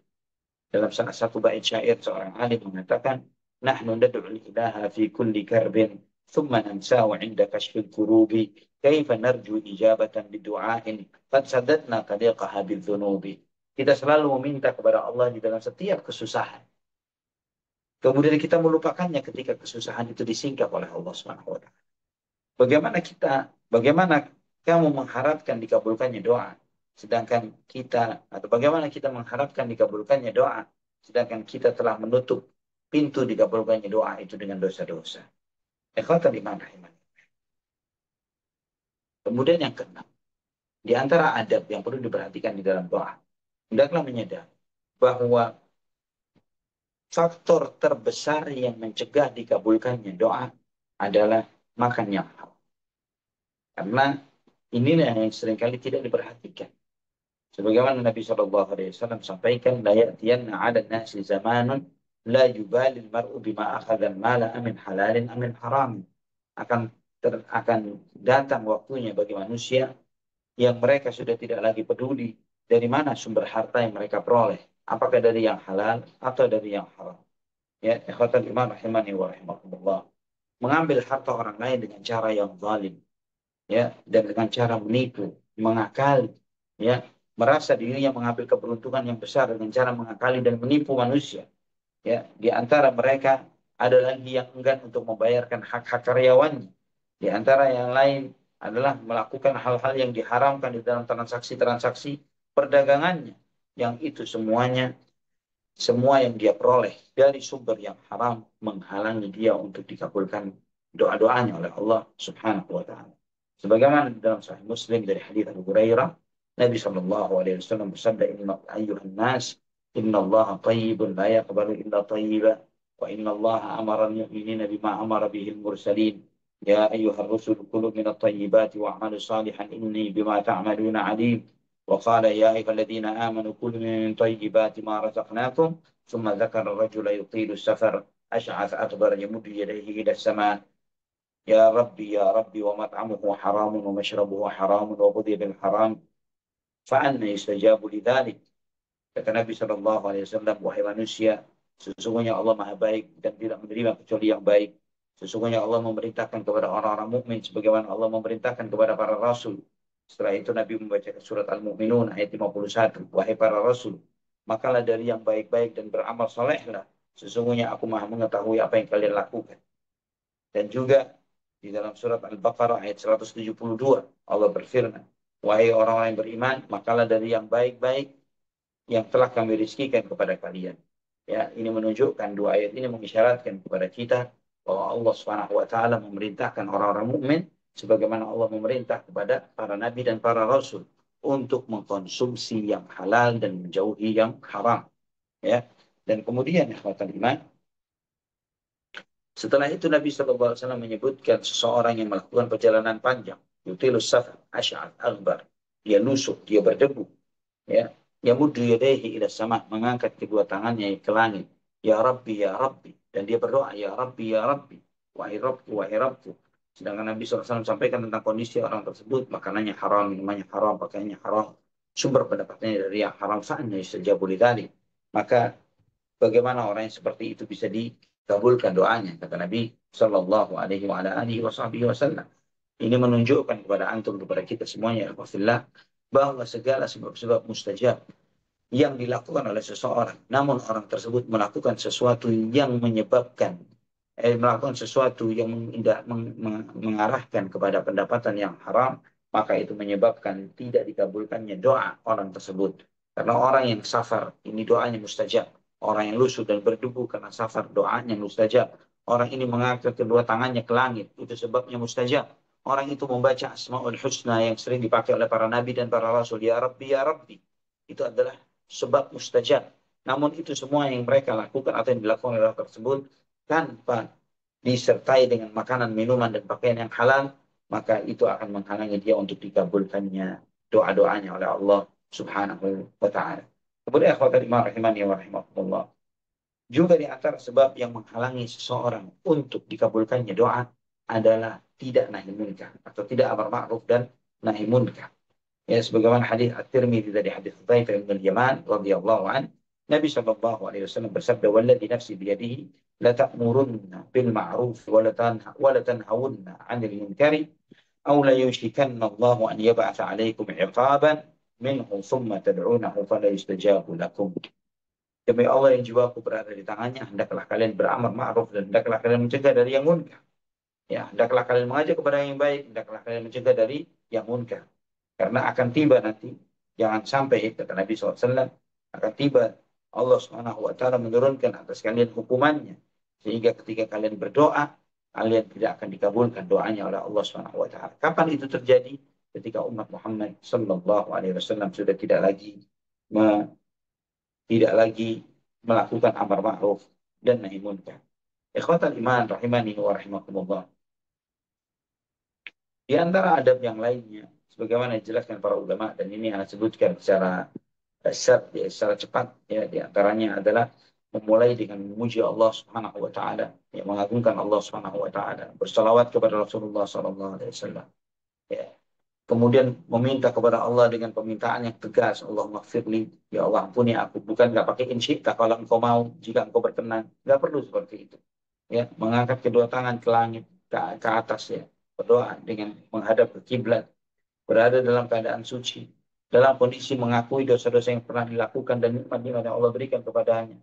Dalam salah satu bait syair seorang alim mengatakan, "Nahnu nad'u ilaha fi kulli karbin, thumma nansahu 'inda kashfil kurubi, kaifa narju ijabatan bidu'ain, qad sadatna tariqaha bidzunubi." Kita selalu meminta kepada Allah di dalam setiap kesusahan. Kemudian kita melupakannya ketika kesusahan itu disingkap oleh Allah Subhanahu wa taala. Bagaimana kamu mengharapkan dikabulkannya doa, sedangkan kita, atau bagaimana kita mengharapkan dikabulkannya doa, sedangkan kita telah menutup pintu dikabulkannya doa itu dengan dosa-dosa. Ikhwatal iman rahimah. Kemudian yang keenam, di antara adab yang perlu diperhatikan di dalam doa, hendaklah menyadari bahwa faktor terbesar yang mencegah dikabulkannya doa adalah makan yang haram. Karena inilah yang seringkali tidak diperhatikan. Sebagaimana Nabi SAW sampaikan, la ya'tiyanna 'ala nasi zamanun la yubalil mar'u bima akhadha al-mala amin halalin amin haram. Akan datang waktunya bagi manusia yang mereka sudah tidak lagi peduli dari mana sumber harta yang mereka peroleh, apakah dari yang halal atau dari yang haram. Ya, ikhwatal iman rahimani wa rahimakumullah. Mengambil harta orang lain dengan cara yang zalim, ya, dan dengan cara menipu, mengakali, ya, merasa dirinya mengambil keberuntungan yang besar dengan cara mengakali dan menipu manusia. Ya, di antara mereka ada lagi yang enggan untuk membayarkan hak-hak karyawannya. Di antara yang lain adalah melakukan hal-hal yang diharamkan di dalam transaksi-transaksi perdagangannya. Yang itu semuanya, semua yang dia peroleh dari sumber yang haram menghalangi dia untuk dikabulkan doa-doanya oleh Allah Subhanahu wa taala. Sebagaimana di dalam Sahih Muslim dari hadis Abu Hurairah, Nabi sallallahu alaihi wasallam bersabda, "Inna ayyuhan nas, inna Allah thayyibun la yaqbalu illa thayyiba, wa inna Allah amara al-mu'minina bima amara bihi al-mursalin. Ya ayyuhar rusul kulu min at-tayyibati wa'malu salihan inni bima ta'maluna alim." وقال يا أيها الذين آمنوا كلوا من طيبات ما رزقناكم ثم ذكر الرجل يطيل السفر أشعث أكبر يمد يديه إلى السماء يا ربي يا ربي ومطعمه حرام ومشربه حرام وغذي بالحرام فأنا يستجاب لذلك. Kata Nabi Shallallahu Alaihi Wasallam, wahai manusia, sesungguhnya Allah Maha Baik dan tidak menerima kecuali yang baik. Sesungguhnya Allah memerintahkan kepada orang-orang mukmin sebagaimana Allah memerintahkan kepada para rasul. Setelah itu Nabi membaca surat Al-Mu'minun ayat 51. Wahai para rasul, makalah dari yang baik-baik dan beramal solehlah. Sesungguhnya aku Maha mengetahui apa yang kalian lakukan. Dan juga di dalam surat Al-Baqarah ayat 172 Allah berfirman, wahai orang-orang yang beriman, makalah dari yang baik-baik yang telah kami rizkikan kepada kalian. Ya, ini menunjukkan, dua ayat ini mengisyaratkan kepada kita bahwa Allah Subhanahu wa taala memerintahkan orang-orang mukmin sebagaimana Allah memerintah kepada para nabi dan para rasul untuk mengkonsumsi yang halal dan menjauhi yang haram. Ya. Dan kemudian ikhwatal iman, setelah itu Nabi SAW menyebutkan seseorang yang melakukan perjalanan panjang, yutilus safar, asy'ad, akbar, dia nusuk, dia berdebu, ya, yamuddu yadayhi ila sama, mengangkat kedua tangannya ke langit, ya Rabbi ya Rabbi, dan dia berdoa ya Rabbi ya Rabbi, wahai Rabbku wahai Rabbku, Sedangkan Nabi SAW sampaikan tentang kondisi orang tersebut, makanannya haram, minumannya haram, pakaiannya haram, sumber pendapatannya dari yang haram, fa'anna yustajabu lidzalik. Maka bagaimana orang yang seperti itu bisa dikabulkan doanya, kata Nabi Shallallahu Alaihi Wasallam. Ini menunjukkan kepada antum, kepada kita semuanya, alhamdulillah, bahwa segala sebab-sebab mustajab yang dilakukan oleh seseorang, namun orang tersebut melakukan sesuatu yang menyebabkan, melakukan sesuatu yang mengarahkan kepada pendapatan yang haram, maka itu menyebabkan tidak dikabulkannya doa orang tersebut. Karena orang yang safar, ini doanya mustajab. Orang yang lusuh dan berdebu karena safar, doanya mustajab. Orang ini mengangkat kedua tangannya ke langit, itu sebabnya mustajab. Orang itu membaca Asmaul Husna yang sering dipakai oleh para nabi dan para rasul, ya Rabbi, ya Rabbi. Itu adalah sebab mustajab. Namun itu semua yang mereka lakukan atau yang dilakukan oleh orang tersebut tanpa disertai dengan makanan, minuman, dan pakaian yang halal, maka itu akan menghalangi dia untuk dikabulkannya doa-doanya oleh Allah Subhanahu wa Ta'ala. Kemudian akhwatul iman rahimani wa rahimakumullah. Juga di antara sebab yang menghalangi seseorang untuk dikabulkannya doa adalah tidak nahi munkar atau tidak amar ma'ruf dan nahi munkar. Ya, sebagaimana hadis At-Tirmidzi dari hadis Hudzaifah bin Yaman radhiyallahu an, Nabi sallallahu alaihi wasallam bersabda, "Walladzi nafsi biyadihi la ta'murunna bil ma'ruf wa la tanhawunna 'anil munkari aw la yushikanna Allahu an yab'atha 'alaikum 'iqaban minhu thumma tad'unahu fala yustajabu lakum." Demi Allah yang jiwaku berada di tangannya, hendaklah kalian beramar ma'ruf dan hendaklah kalian mencegah dari yang munkar. Ya, hendaklah kalian mengajak kepada yang baik, hendaklah kalian mencegah dari yang munkar. Karena akan tiba nanti, jangan sampai, kata Nabi SAW, akan tiba Allah Subhanahu wa Ta'ala menurunkan atas kalian hukumannya. Sehingga ketika kalian berdoa, kalian tidak akan dikabulkan doanya oleh Allah Subhanahu wa Ta'ala. Kapan itu terjadi? Ketika umat Muhammad Sallallahu Alaihi Wasallam sudah tidak lagi melakukan amar ma'ruf dan nahi munkar. Ikhwatal iman rahimani wa rahimakumullah. Di antara adab yang lainnya, sebagaimana dijelaskan para ulama, dan ini akan sebutkan secara secara cepat, ya, di antaranya adalah memulai dengan memuji Allah Subhanahu wa taala, yang mengagungkan Allah Subhanahu wa taala, bersalawat kepada Rasulullah sallallahu alaihi wasallam. Ya. Kemudian meminta kepada Allah dengan permintaan yang tegas, Allah maghfirli, ya Allah ampuni aku, bukan nggak pakai insyita kalau engkau mau, jika engkau berkenan, nggak perlu seperti itu. Ya, mengangkat kedua tangan ke langit, ke atas, ya, berdoa dengan menghadap ke kiblat, berada dalam keadaan suci, dalam kondisi mengakui dosa-dosa yang pernah dilakukan dan nikmat-nikmat yang Allah berikan kepadanya,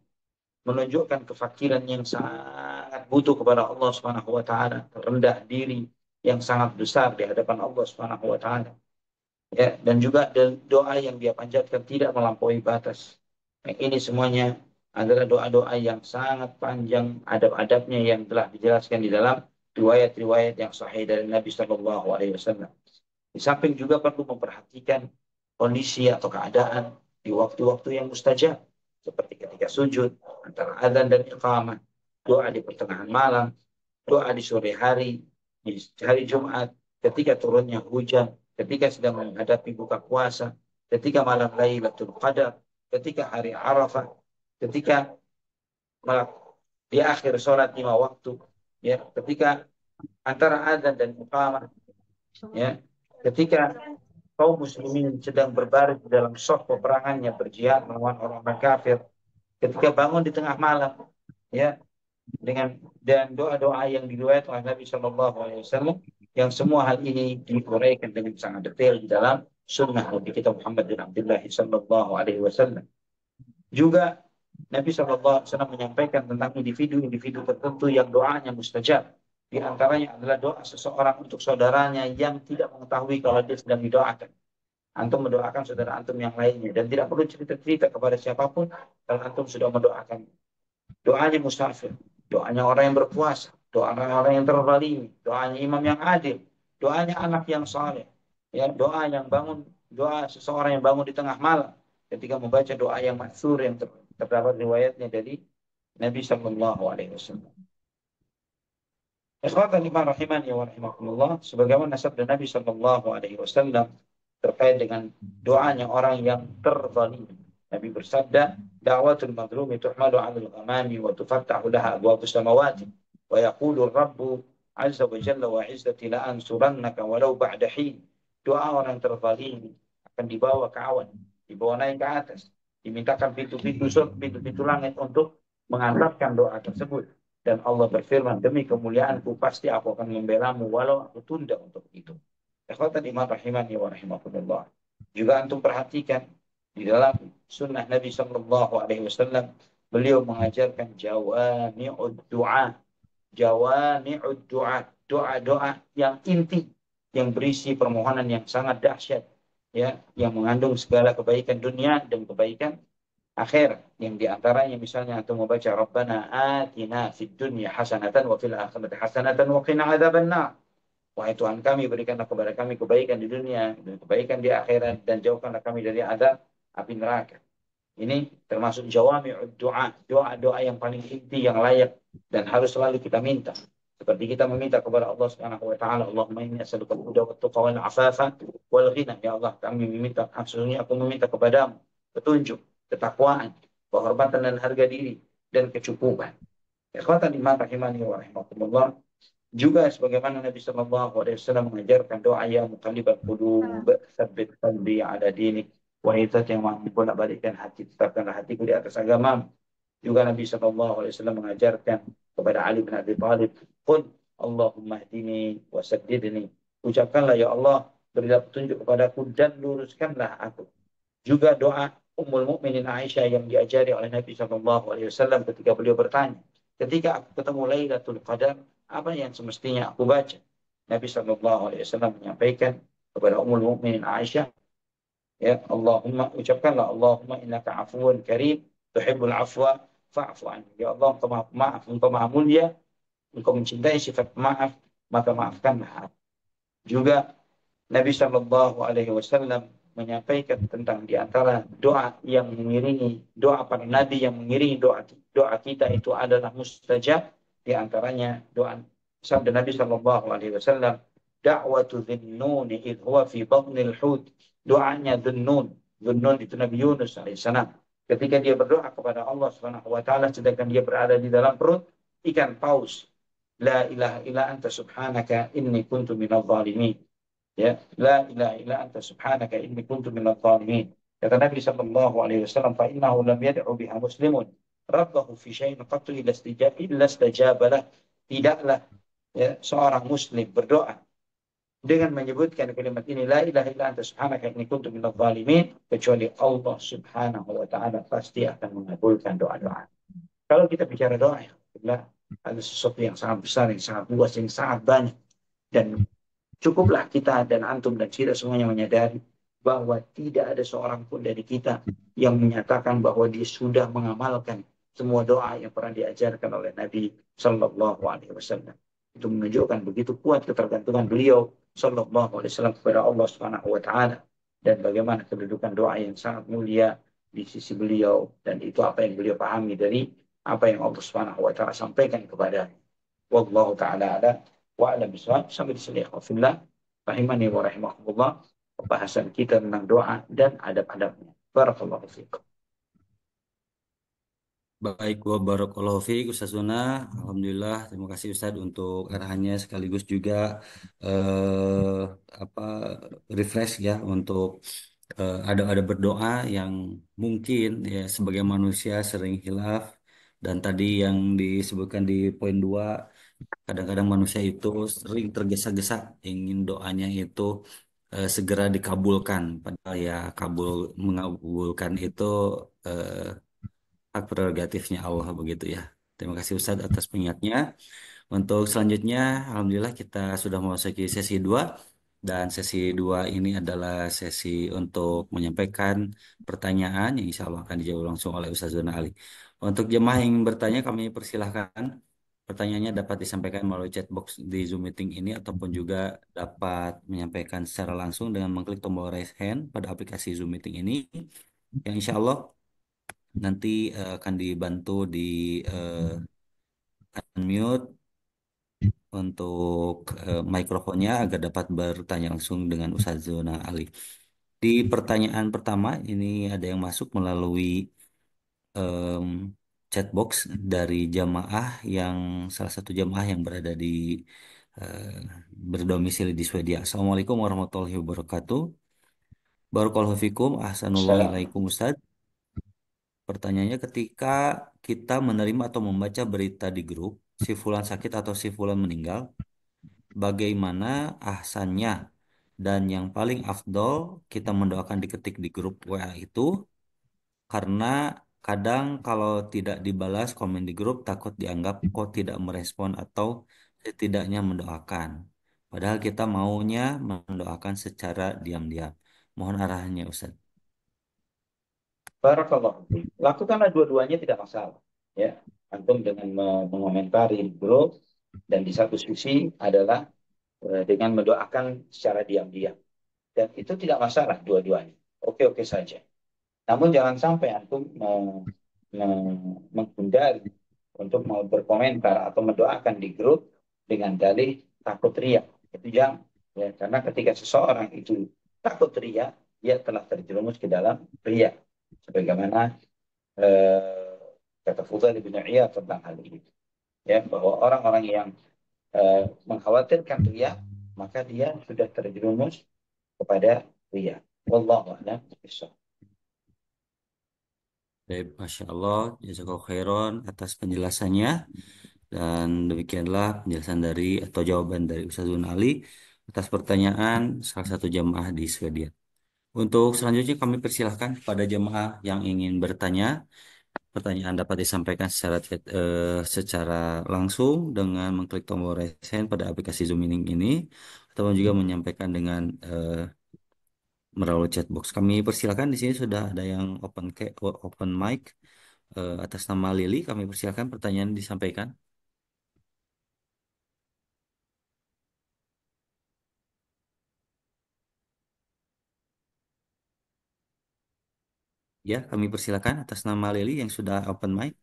menunjukkan kefakiran yang sangat butuh kepada Allah Subhanahu wa taala, rendah diri yang sangat besar di hadapan Allah Subhanahu wa taala. Ya, dan juga doa yang dia panjatkan tidak melampaui batas. Ini semuanya adalah doa-doa yang sangat panjang, adab-adabnya yang telah dijelaskan di dalam riwayat-riwayat yang sahih dari Nabi Shallallahu Alaihi Wasallam. Di samping juga perlu memperhatikan kondisi atau keadaan di waktu-waktu yang mustajab, seperti ketika sujud, antara adzan dan iqamah, doa di pertengahan malam, doa di sore hari, di hari Jumat, ketika turunnya hujan, ketika sedang menghadapi buka puasa, ketika malam Lailatul Qadar, ketika hari Arafah, ketika di akhir sholat 5 waktu, ya, ketika antara adzan dan iqamah, ya, ketika kaum muslimin sedang berbaris di dalam saf peperangannya, berjihad melawan orang-orang kafir, ketika bangun di tengah malam, ya, dengan dan doa-doa yang diriwayatkan oleh Nabi Shallallahu Alaihi Wasallam, yang semua hal ini diuraikan dengan sangat detail di dalam sunnah Nabi kita Muhammad bin Abdullah Shallallahu Alaihi Wasallam. Juga Nabi Shallallahu Alaihi Wasallam menyampaikan tentang individu-individu tertentu yang doanya mustajab. Di antaranya adalah doa seseorang untuk saudaranya yang tidak mengetahui kalau dia sedang didoakan. Antum mendoakan saudara antum yang lainnya, dan tidak perlu cerita-cerita kepada siapapun kalau antum sudah mendoakan. Doanya musafir, doanya orang yang berpuasa, doanya orang yang terzalimi, doanya imam yang adil, doanya anak yang saleh, ya, doa yang bangun, doa seseorang yang bangun di tengah malam ketika membaca doa yang masyhur yang terdapat riwayatnya dari Nabi Shallallahu Alaihi Wasallam. Ikhwatan iman rahimani wa rahimakumullah, sebagaimana sabda Nabi Shallallahu Alaihi Wasallam terkait dengan doanya orang yang terzalim. Nabi bersabda, "Da'watul madlumi tuhmalu 'alal ghamami wa tufattahu laha abwabus samawati wa yaqulu ar-rabbu azza wa jalla wa izzati la ansurannaka walau ba'da hin. Doa orang terzalimi akan dibawa ke awan, dibawa naik ke atas, dimintakan pintu-pintu langit untuk mengantarkan doa tersebut. Dan Allah berfirman, demi kemuliaanku pasti aku akan membelamu walau aku tunda untuk itu. Ikhwatan iman rahimani wa rahimakumullah. Juga antum perhatikan di dalam sunnah Nabi Sallallahu Alaihi Wasallam, beliau mengajarkan jawami'ud doa, jawami'ud doa, doa-doa yang inti, yang berisi permohonan yang sangat dahsyat, ya, yang mengandung segala kebaikan dunia dan kebaikan akhir, yang diantaranya misalnya atau membaca Rabbana atina fid dunya hasanatan wa fil akhirati hasanatan wa qina adzabannar. Wahai Tuhan kami, berikanlah kepada kami kebaikan di dunia dan kebaikan di akhirat, dan jauhkanlah kami dari azab api neraka. Ini termasuk jawami'ud doa, doa-doa yang paling inti, yang layak dan harus selalu kita minta. Seperti kita meminta kepada Allah Subhanahu wa taala, Allahumma inni as'aluka al-huda wat tuqa wal afafa wal ghina. Ya Allah, kami meminta, sesungguhnya aku meminta kepadamu petunjuk, ketakwaan, kehormatan dan harga diri dan kecukupan. Ikhwatan iman rahimani wa rahimakumullah. Juga sebagaimana Nabi Shallallahu Alaihi Wasallam mengajarkan doa yang muqallibal qulub, tsabbit qalbi ala dinik. Wahai zat yang mampu bolak balikkan hati, tetapkanlah hatiku di atas agama. Juga Nabi Shallallahu Alaihi Wasallam mengajarkan kepada Ali bin Abi Thalib, Qul Allahumma hdini wa saddidni. Ucapkanlah, ya Allah, berilah petunjuk kepadaku dan luruskanlah aku. Juga doa Ummul Mukminin Aisyah yang diajari oleh Nabi Shallallahu Alaihi Wasallam ketika beliau bertanya, ketika aku ketemu Lailatul Qadar, apa yang semestinya aku baca? Nabi Shallallahu Alaihi Wasallam menyampaikan kepada Ummul Mukminin Aisyah, ya Allahumma, ucapkanlah Allahumma innaka afuwun karim tuhibbul afwa fa'fu anni. Ya Allah, engkau maha maaf, engkau maha mulia, engkau mencintai sifat maaf, maka maafkanlah. Juga Nabi Shallallahu Alaihi Wasallam menyampaikan tentang di antara doa yang mengiringi doa para nabi, yang mengiringi doa doa kita itu adalah mustajab. Di antaranya doa sabda Nabi Shallallahu Alaihi Wasallam, da'watu dhinnun idh huwa fi batnil hud. Doanya Dhunnun, Dhunnun itu Nabi Yunus alaihissalam. Ketika dia berdoa kepada Allah Subhanahu wa taala sedangkan dia berada di dalam perut ikan paus. La ilaha illa anta subhanaka inni kuntu minadh dhalimin. Ya, la ilaha illa anta subhanaka inni kuntu minadh dhalimin. Kata Nabi sallallahu alaihi wasallam, fa innahu lam yad'u biha muslimun rabbahu fi syai'in qattu illa istajaba lah. Tidaklah, ya, seorang muslim berdoa dengan menyebutkan kalimat ini, la ilaha illa anta subhanaka inni kuntu minadh dhalimin, kecuali Allah Subhanahu wa taala pasti akan mengabulkan doa-doa. Kalau kita bicara doa, ya, ada sesuatu yang sangat besar, yang sangat luas, yang sangat banyak, dan cukuplah kita dan antum dan kita semuanya menyadari bahwa tidak ada seorang pun dari kita yang menyatakan bahwa dia sudah mengamalkan semua doa yang pernah diajarkan oleh Nabi Sallallahu Alaihi Wasallam. Itu menunjukkan begitu kuat ketergantungan beliau Sallallahu Alaihi Wasallam kepada Allah Subhanahu Wa Taala, dan bagaimana kedudukan doa yang sangat mulia di sisi beliau, dan itu apa yang beliau pahami dari apa yang Allah Subhanahu Wa Taala sampaikan kepada. Wallahu taala ala wa alam bisawab. Sampai di sini ikhwafillah rahimani wa rahimakumullah, pembahasan kita tentang doa dan adab-adabnya. Barakallahu fiikum. Baik, wa barakallahu fiik Ustaz Zuna. Alhamdulillah, terima kasih Ustaz untuk arahannya sekaligus juga eh, apa refresh ya untuk ada berdoa yang mungkin ya sebagai manusia sering hilaf, dan tadi yang disebutkan di poin 2, kadang-kadang manusia itu sering tergesa-gesa ingin doanya itu segera dikabulkan, padahal ya mengabulkan itu eh, hak prerogatifnya Allah begitu ya. Terima kasih Ustadz atas pengingatnya. Untuk selanjutnya, Alhamdulillah kita sudah memasuki sesi 2, dan sesi 2 ini adalah sesi untuk menyampaikan pertanyaan yang insya Allah akan dijawab langsung oleh Ustaz Zona Ali. Untuk jemaah yang ingin bertanya, kami persilahkan pertanyaannya dapat disampaikan melalui chat box di Zoom meeting ini, ataupun juga dapat menyampaikan secara langsung dengan mengklik tombol raise hand pada aplikasi Zoom meeting ini, yang insya Allah nanti akan dibantu di unmute untuk mikrofonnya agar dapat bertanya langsung dengan Ustaz Zona Ali. Di pertanyaan pertama ini ada yang masuk melalui em, chat box dari jamaah, yang salah satu jamaah yang berada di eh, berdomisili di Swedia. Assalamualaikum warahmatullahi wabarakatuh. Barakallahu fikum, Salam. ahsanullahu Ustaz. Pertanyaannya ketika kita menerima atau membaca berita di grup, si fulan sakit atau si fulan meninggal, bagaimana ahsannya dan yang paling afdol kita mendoakan diketik di grup WA itu karena kadang kalau tidak dibalas komen di grup takut dianggap kok tidak merespon atau setidaknya mendoakan. Padahal kita maunya mendoakan secara diam-diam. Mohon arahannya Ustaz. Barakallahu fiik. Lakukanlah dua-duanya tidak masalah. Ya, antum dengan mengomentari di grup dan di satu sisi adalah dengan mendoakan secara diam-diam. Dan itu tidak masalah dua-duanya. Oke-oke saja. Namun jangan sampai antum menghindari untuk mau berkomentar atau mendoakan di grup dengan dalih takut riak. Itu jangan. Ya, karena ketika seseorang itu takut riak, dia telah terjerumus ke dalam riak. Sebagaimana eh, kata Fudail bin Iyad tentang hal ini. Ya, bahwa orang-orang yang mengkhawatirkan riak, maka dia sudah terjerumus kepada riak. Wallahu a'lam bishawab. Baik, Masya Allah, jazakallahu khairan atas penjelasannya. Dan demikianlah penjelasan dari atau jawaban dari Ustazun Ali atas pertanyaan salah satu jamaah di Swedia. Untuk selanjutnya kami persilahkan kepada jemaah yang ingin bertanya. Pertanyaan dapat disampaikan secara langsung dengan mengklik tombol raise hand pada aplikasi Zoom Meeting ini atau juga menyampaikan dengan melalui chatbox. Kami persilahkan di sini sudah ada yang open mic atas nama Lili. Kami persilahkan pertanyaan disampaikan. Ya, kami persilahkan atas nama Lili yang sudah open mic.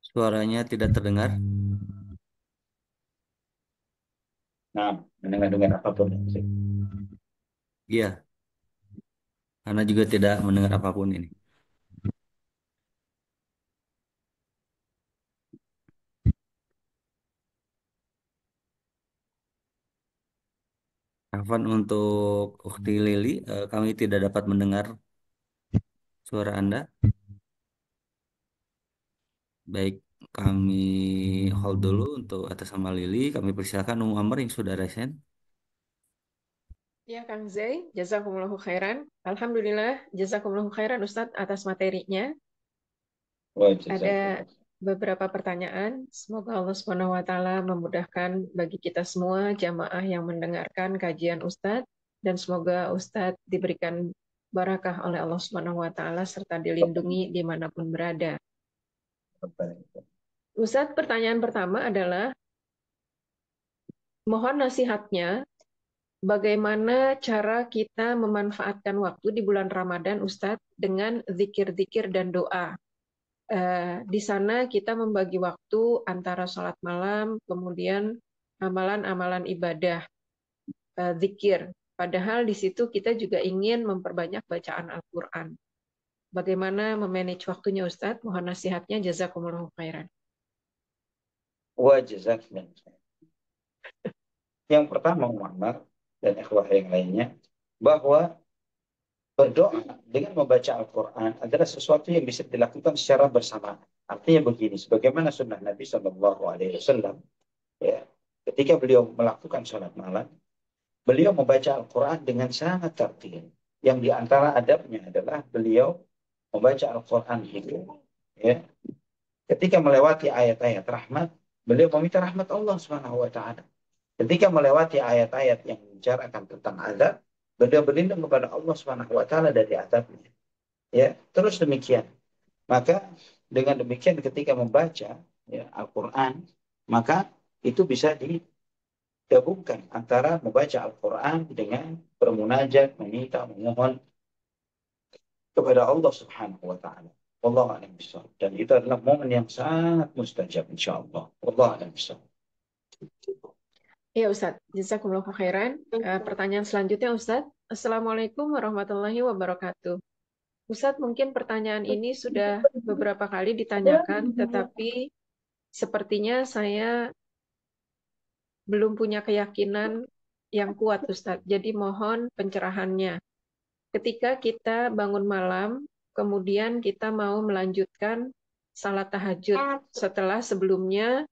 Suaranya tidak terdengar. Nah, mendengar-dengar apapun. Iya, karena juga tidak mendengar apapun ini. Afwan untuk Ukti Lili, kami tidak dapat mendengar suara Anda. Baik, kami hold dulu untuk atas nama Lili. Kami persilakan Amar yang sudah resen. Ya, Kang Zai, jazakumullahu khairan. Alhamdulillah, jazakumullahu khairan Ustadz atas materinya. Wa Ada jazakallah. beberapa pertanyaan. Semoga Allah Subhanahu wa taala memudahkan bagi kita semua jamaah yang mendengarkan kajian Ustadz dan semoga Ustadz diberikan barakah oleh Allah Subhanahu wa taala serta dilindungi dimanapun berada. Ustadz, pertanyaan pertama adalah mohon nasihatnya bagaimana cara kita memanfaatkan waktu di bulan Ramadan, Ustadz, dengan zikir-zikir dan doa. Di sana kita membagi waktu antara sholat malam, kemudian amalan-amalan ibadah, zikir. Padahal di situ kita juga ingin memperbanyak bacaan Al-Quran. Bagaimana memanage waktunya, Ustadz? Mohon nasihatnya, jazakumullahu khairan. Wa jazakallah. Yang pertama, Muhammad dan ikhwah yang lainnya, bahwa berdoa dengan membaca Al-Quran adalah sesuatu yang bisa dilakukan secara bersamaan. Artinya begini, sebagaimana sunnah Nabi Shallallahu Alaihi Wasallam, ya, ketika beliau melakukan sholat malam, beliau membaca Al-Quran dengan sangat tertil. Yang diantara adabnya adalah beliau membaca Al-Quran itu, ya, ketika melewati ayat-ayat rahmat, beliau meminta rahmat Allah Subhanahu Wa Taala. Ketika melewati ayat-ayat yang membicarakan tentang azab, beliau berlindung kepada Allah Subhanahu Wa Taala dari azabnya. Ya, terus demikian. Maka dengan demikian ketika membaca, ya, Al-Quran, maka itu bisa digabungkan antara membaca Al-Quran dengan bermunajat, meminta, memohon kepada Allah Subhanahu wa taala. Wallahu a'lam bishawab. Dan itu adalah momen yang sangat mustajab insyaallah. Wallahu a'lam bishawab. Ya Ustadz, jazakumullahu khairan. Pertanyaan selanjutnya Ustadz, Assalamualaikum warahmatullahi wabarakatuh. Ustadz, mungkin pertanyaan ini sudah beberapa kali ditanyakan, tetapi sepertinya saya belum punya keyakinan yang kuat, Ustadz. Jadi mohon pencerahannya. Ketika kita bangun malam, kemudian kita mau melanjutkan salat tahajud setelah sebelumnya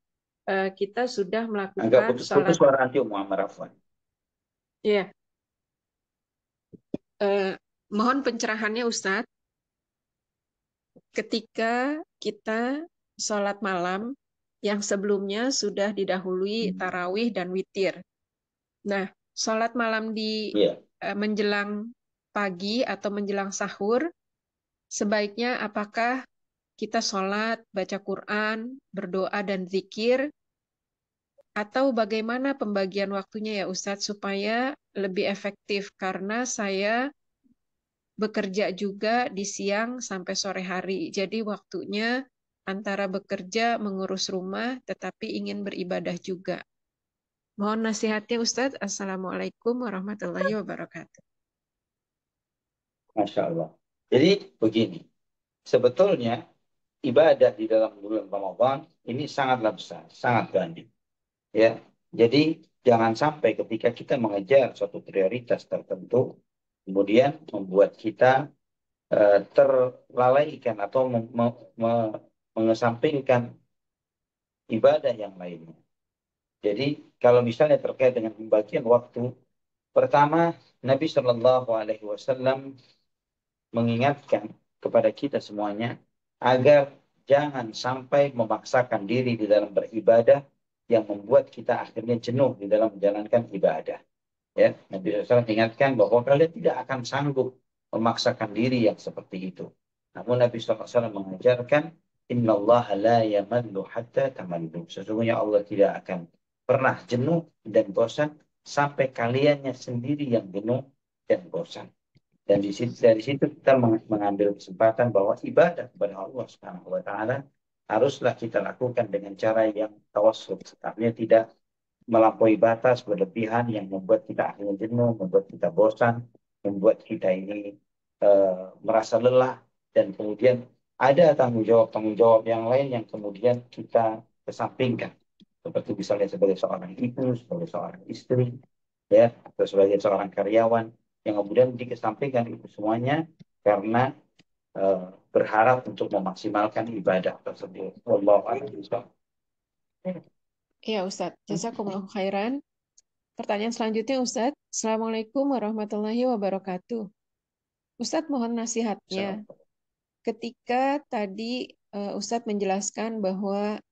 kita sudah Agak melakukan putus-putus salat. suara anti Muhammad Afwan. Ya, mohon pencerahannya, Ustadz. Ketika kita sholat malam yang sebelumnya sudah didahului tarawih dan witir. Nah, sholat malam di Iya. menjelang pagi atau menjelang sahur, sebaiknya apakah kita sholat, baca Quran, berdoa dan zikir, atau bagaimana pembagian waktunya ya Ustadz supaya lebih efektif karena saya bekerja juga di siang sampai sore hari. Jadi waktunya antara bekerja mengurus rumah tetapi ingin beribadah juga. Mohon nasihatnya Ustadz. Assalamualaikum warahmatullahi wabarakatuh. Masya Allah. Jadi begini, sebetulnya ibadah di dalam bulan Ramadan ini sangatlah besar, sangat banyak. Ya, jadi jangan sampai ketika kita mengejar suatu prioritas tertentu, kemudian membuat kita terlalaikan atau mengesampingkan ibadah yang lainnya. Jadi kalau misalnya terkait dengan pembagian waktu, pertama Nabi Shallallahu Alaihi Wasallam mengingatkan kepada kita semuanya agar jangan sampai memaksakan diri di dalam beribadah yang membuat kita akhirnya jenuh di dalam menjalankan ibadah. Ya, Nabi SAW ingatkan bahwa kalian tidak akan sanggup memaksakan diri yang seperti itu. Namun Nabi SAW mengajarkan, Inna Allah la yamallu hatta tamallu. Sesungguhnya Allah tidak akan pernah jenuh dan bosan sampai kaliannya sendiri yang jenuh dan bosan. Dan dari situ kita mengambil kesempatan bahwa ibadah kepada Allah Subhanahu wa taala haruslah kita lakukan dengan cara yang tawassul, artinya tidak melampaui batas berlebihan yang membuat kita akhirnya jenuh, membuat kita bosan, membuat kita ini merasa lelah dan kemudian ada tanggung jawab yang lain yang kemudian kita kesampingkan seperti misalnya sebagai seorang ibu, sebagai seorang istri, ya, atau sebagai seorang karyawan yang kemudian dikesampingkan itu semuanya karena berharap untuk memaksimalkan ibadah tersebut. Wallahu a'lam bishawab. Ya Ustadz, jazakumullah khairan. Pertanyaan selanjutnya Ustadz. Assalamualaikum warahmatullahi wabarakatuh. Ustadz mohon nasihatnya. Ketika tadi Ustadz menjelaskan bahwa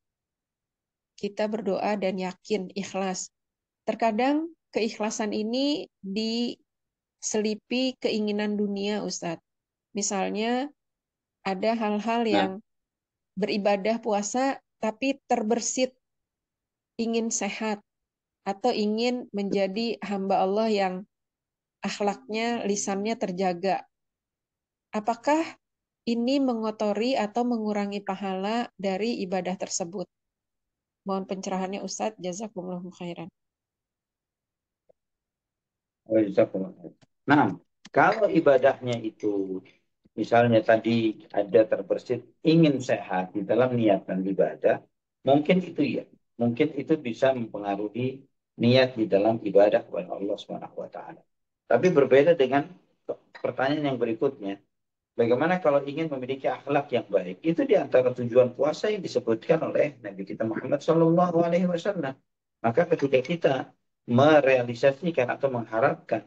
kita berdoa dan yakin ikhlas. Terkadang keikhlasan ini diselipi keinginan dunia, Ustadz. Misalnya ada hal-hal yang Nah, beribadah puasa tapi terbersit ingin sehat atau ingin menjadi hamba Allah yang akhlaknya, lisannya terjaga. Apakah ini mengotori atau mengurangi pahala dari ibadah tersebut? Mohon pencerahannya Ustadz, jazakumullahu khairan. nah, kalau ibadahnya itu misalnya tadi ada terbersit ingin sehat di dalam niat dan ibadah, mungkin itu ya, mungkin itu bisa mempengaruhi niat di dalam ibadah kepada Allah Subhanahu wa taala. Tapi berbeda dengan pertanyaan yang berikutnya, bagaimana kalau ingin memiliki akhlak yang baik? Itu di antara tujuan puasa yang disebutkan oleh Nabi kita Muhammad Shallallahu Alaihi Wasallam. Maka ketika kita merealisasikan atau mengharapkan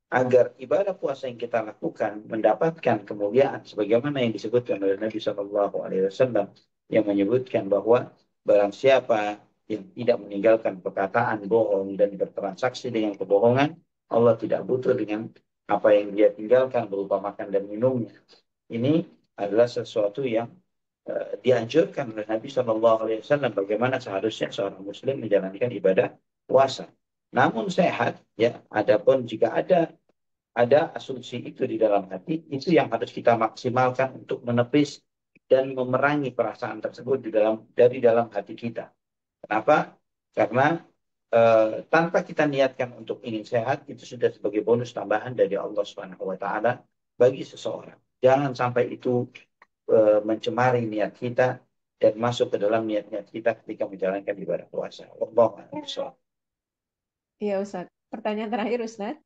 agar ibadah puasa yang kita lakukan mendapatkan kemuliaan sebagaimana yang disebutkan oleh Nabi Shallallahu Alaihi Wasallam yang menyebutkan bahwa barang siapa yang tidak meninggalkan perkataan bohong dan bertransaksi dengan kebohongan, Allah tidak butuh dengan apa yang dia tinggalkan berupa makan dan minumnya. Ini adalah sesuatu yang dianjurkan oleh Nabi Shallallahu Alaihi Wasallam bagaimana seharusnya seorang Muslim menjalankan ibadah puasa. Namun sehat, ya. Adapun jika ada asumsi itu di dalam hati, itu yang harus kita maksimalkan untuk menepis dan memerangi perasaan tersebut dari dalam hati kita. Kenapa? Karena tanpa kita niatkan untuk ingin sehat, itu sudah sebagai bonus tambahan dari Allah Subhanahu wa taala bagi seseorang. Jangan sampai itu mencemari niat kita dan masuk ke dalam niat-niat kita ketika menjalankan ibadah puasa. Wallahu a'lam. Iya Ustaz. Pertanyaan terakhir Ustaz.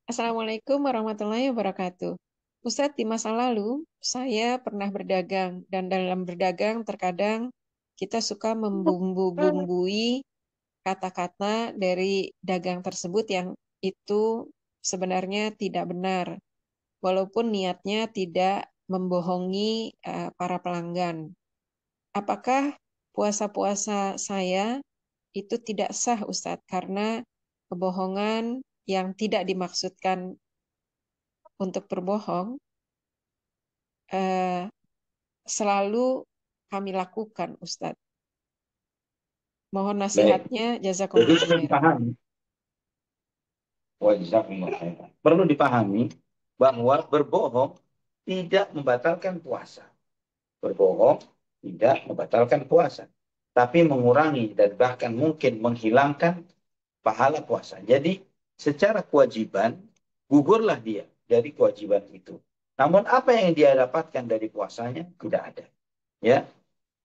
Assalamualaikum warahmatullahi wabarakatuh. Ustadz, di masa lalu saya pernah berdagang dan dalam berdagang terkadang kita suka membumbu-bumbui kata-kata dari dagang tersebut yang itu sebenarnya tidak benar, walaupun niatnya tidak membohongi para pelanggan. Apakah puasa-puasa saya itu tidak sah, Ustadz, karena kebohongan yang tidak dimaksudkan untuk berbohong eh, selalu kami lakukan, Ustadz. Mohon Baik. nasihatnya, Jadi jazakumullah perlu khairan. dipahami, wa jazakumullah khairan. Perlu dipahami bahwa berbohong tidak membatalkan puasa. Berbohong tidak membatalkan puasa, tapi mengurangi dan bahkan mungkin menghilangkan pahala puasa. Jadi secara kewajiban gugurlah dia dari kewajiban itu. Namun apa yang dia dapatkan dari puasanya tidak ada. Ya,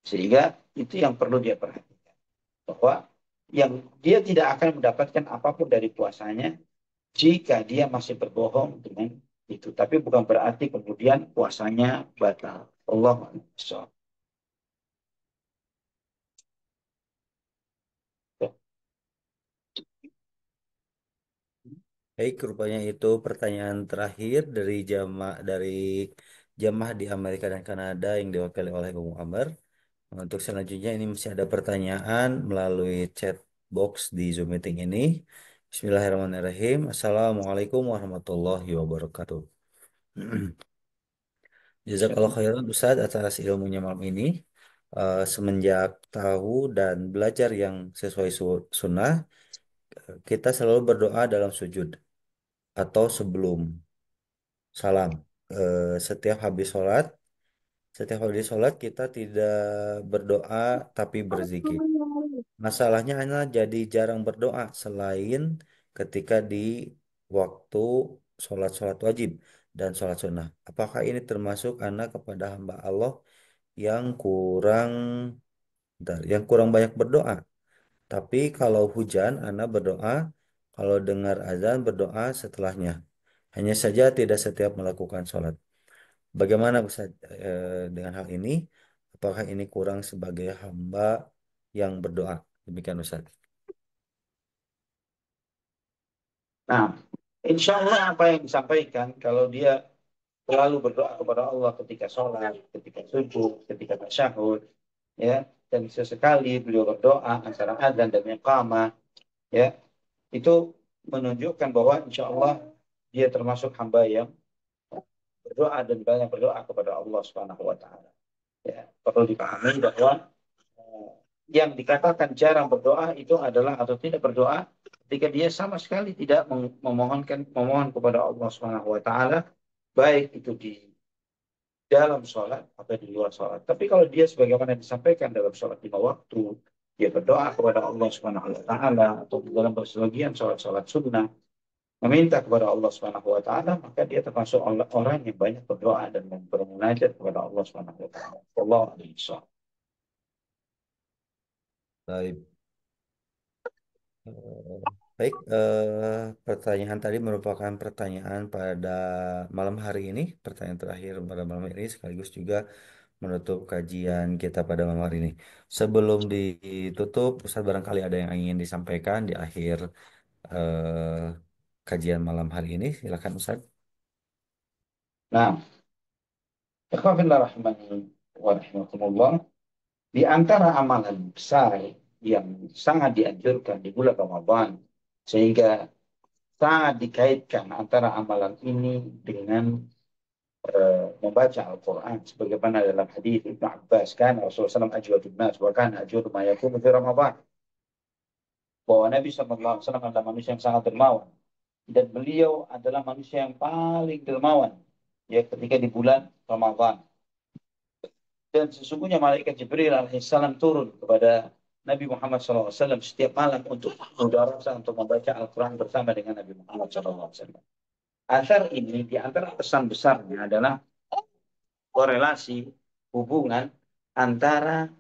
sehingga itu yang perlu dia perhatikan bahwa yang dia tidak akan mendapatkan apapun dari puasanya jika dia masih berbohong dengan itu. Tapi bukan berarti kemudian puasanya batal. Allah SWT. Baik, rupanya itu pertanyaan terakhir dari jamaah di Amerika dan Kanada yang diwakili oleh Bung Amr. Untuk selanjutnya ini masih ada pertanyaan melalui chat box di Zoom meeting ini. Bismillahirrahmanirrahim. Assalamualaikum warahmatullahi wabarakatuh. Jazakallah khairan Ustaz atas ilmunya malam ini. Semenjak tahu dan belajar yang sesuai sunnah, kita selalu berdoa dalam sujud atau sebelum salam. Setiap habis sholat, setiap habis sholat kita tidak berdoa tapi berzikir. Masalahnya adalah jadi jarang berdoa selain ketika di waktu sholat-sholat wajib dan sholat sunnah. Apakah ini termasuk anak kepada hamba Allah yang kurang, yang kurang banyak berdoa? Tapi kalau hujan, anak berdoa. Kalau dengar azan, berdoa setelahnya. Hanya saja tidak setiap melakukan sholat. Bagaimana Ustaz dengan hal ini? Apakah ini kurang sebagai hamba yang berdoa? Demikian Ustaz. Nah, insya Allah apa yang disampaikan kalau dia selalu berdoa kepada Allah ketika sholat, ketika sujud, ketika tasyahud, ya, dan sesekali beliau berdoa antara adzan dan iqamah, ya, itu menunjukkan bahwa insya Allah dia termasuk hamba yang berdoa dan banyak berdoa kepada Allah Subhanahu Wa Taala. Ya, perlu dipahami bahwa eh, yang dikatakan jarang berdoa itu adalah atau tidak berdoa ketika dia sama sekali tidak memohon kepada Allah Subhanahu Wa Taala, baik itu di dalam sholat atau di luar sholat. Tapi kalau dia sebagaimana disampaikan dalam sholat 5 waktu, dia berdoa kepada Allah Subhanahu Wa Taala atau dalam bersebagian sholat-sholat sunnah, meminta kepada Allah Subhanahu Wa Taala, maka dia termasuk orang yang banyak berdoa dan bermunajat kepada Allah Subhanahu Wa Taala. Allah Alaihi. Baik. Baik, pertanyaan tadi merupakan pertanyaan pada malam hari ini, pertanyaan terakhir pada malam hari ini sekaligus juga menutup kajian kita pada malam hari ini. Sebelum ditutup, Ustaz barangkali ada yang ingin disampaikan di akhir eh, kajian malam hari ini. Silakan Ustaz. Nah, ikhwafillah rahimani wa rahimakumullah, di antara amalan besar yang sangat dianjurkan di bulan Ramadan, sehingga sangat dikaitkan antara amalan ini dengan membaca Al-Quran. Sebagaimana dalam hadis Ibn Abbas, kan Rasulullah SAW ajwadun nas, wa kana ajwadu ma yakunu fi Ramadan. Bahwa Nabi SAW adalah manusia yang sangat dermawan. Dan beliau adalah manusia yang paling dermawan ya ketika di bulan Ramadan. Dan sesungguhnya malaikat Jibril alaihissalam turun kepada Nabi Muhammad SAW setiap malam untuk mudarasah untuk membaca Al-Quran bersama dengan Nabi Muhammad SAW. Asar ini di antara pesan besarnya adalah korelasi hubungan antara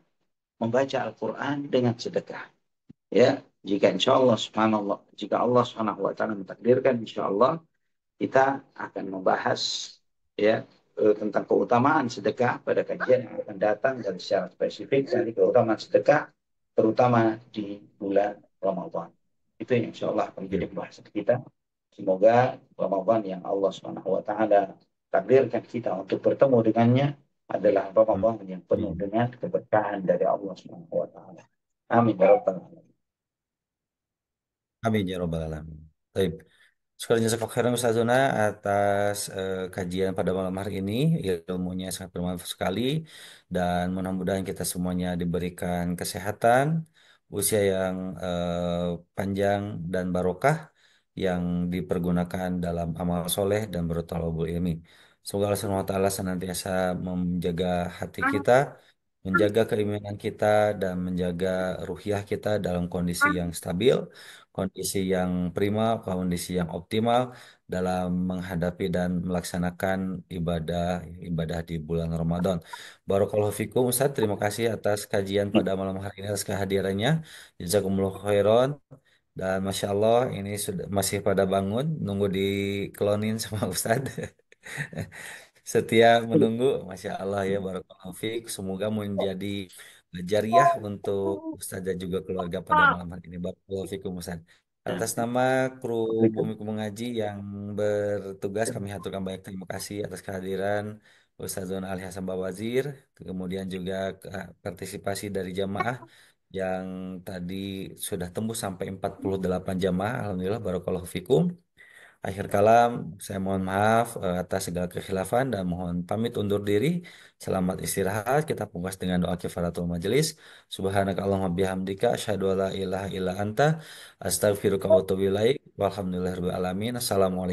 membaca Al-Quran dengan sedekah. Ya, jika insya Allah subhanallah, jika Allah subhanahu wa ta'ala mentakdirkan, insya Allah kita akan membahas ya tentang keutamaan sedekah pada kajian yang akan datang dan secara spesifik dari keutamaan sedekah terutama di bulan Ramadan. Itu yang insya Allah akan menjadi Ya. pembahasan kita. Semoga Ramadan yang Allah Subhanahu wa taala takdirkan kita untuk bertemu dengannya adalah Ramadan yang penuh Amin. dengan keberkahan dari Allah Subhanahu wa taala. Amin ya rabbal alamin. Amin ya robbal alamin. Baik. Sekali jazakallahu khairan Ustazuna atas kajian pada malam hari ini. Ilmunya sangat bermanfaat sekali dan mudah-mudahan kita semuanya diberikan kesehatan, usia yang panjang dan barokah yang dipergunakan dalam amal soleh dan bertolabul ilmi. Semoga Allah Subhanahu wa Ta'ala senantiasa menjaga hati kita, menjaga keimanan kita dan menjaga ruhiyah kita dalam kondisi yang stabil, kondisi yang prima, kondisi yang optimal dalam menghadapi dan melaksanakan ibadah ibadah di bulan Ramadan. Barakallahu fikum Ustaz, terima kasih atas kajian pada malam hari ini atas kehadirannya. Jazakumullah khairan. Dan Masya Allah ini sudah masih pada bangun nunggu diklonin sama Ustadz. Setia menunggu, Masya Allah ya, Barakallahu Fiik. Semoga menjadi jariah untuk Ustadz dan juga keluarga pada malam hari ini. Barakallahu Fiikum Ustadz. Atas nama kru Bumiku Mengaji yang bertugas, kami haturkan banyak terima kasih atas kehadiran Ustadz Zona Ali Hasan Bawazir, kemudian juga partisipasi dari jamaah yang tadi sudah tembus sampai 48 jamaah. Alhamdulillah, Barakallahu Fikum. Akhir kalam, saya mohon maaf atas segala kekhilafan dan mohon pamit undur diri. Selamat istirahat. Kita pungkas dengan doa kifaratul majelis. Subhanaka Allahumma bihamdika asyhadu alla ilaha illa anta astaghfiruka wa atubu ilaik. Walhamdulillahirabbil alamin. Assalamualaikum.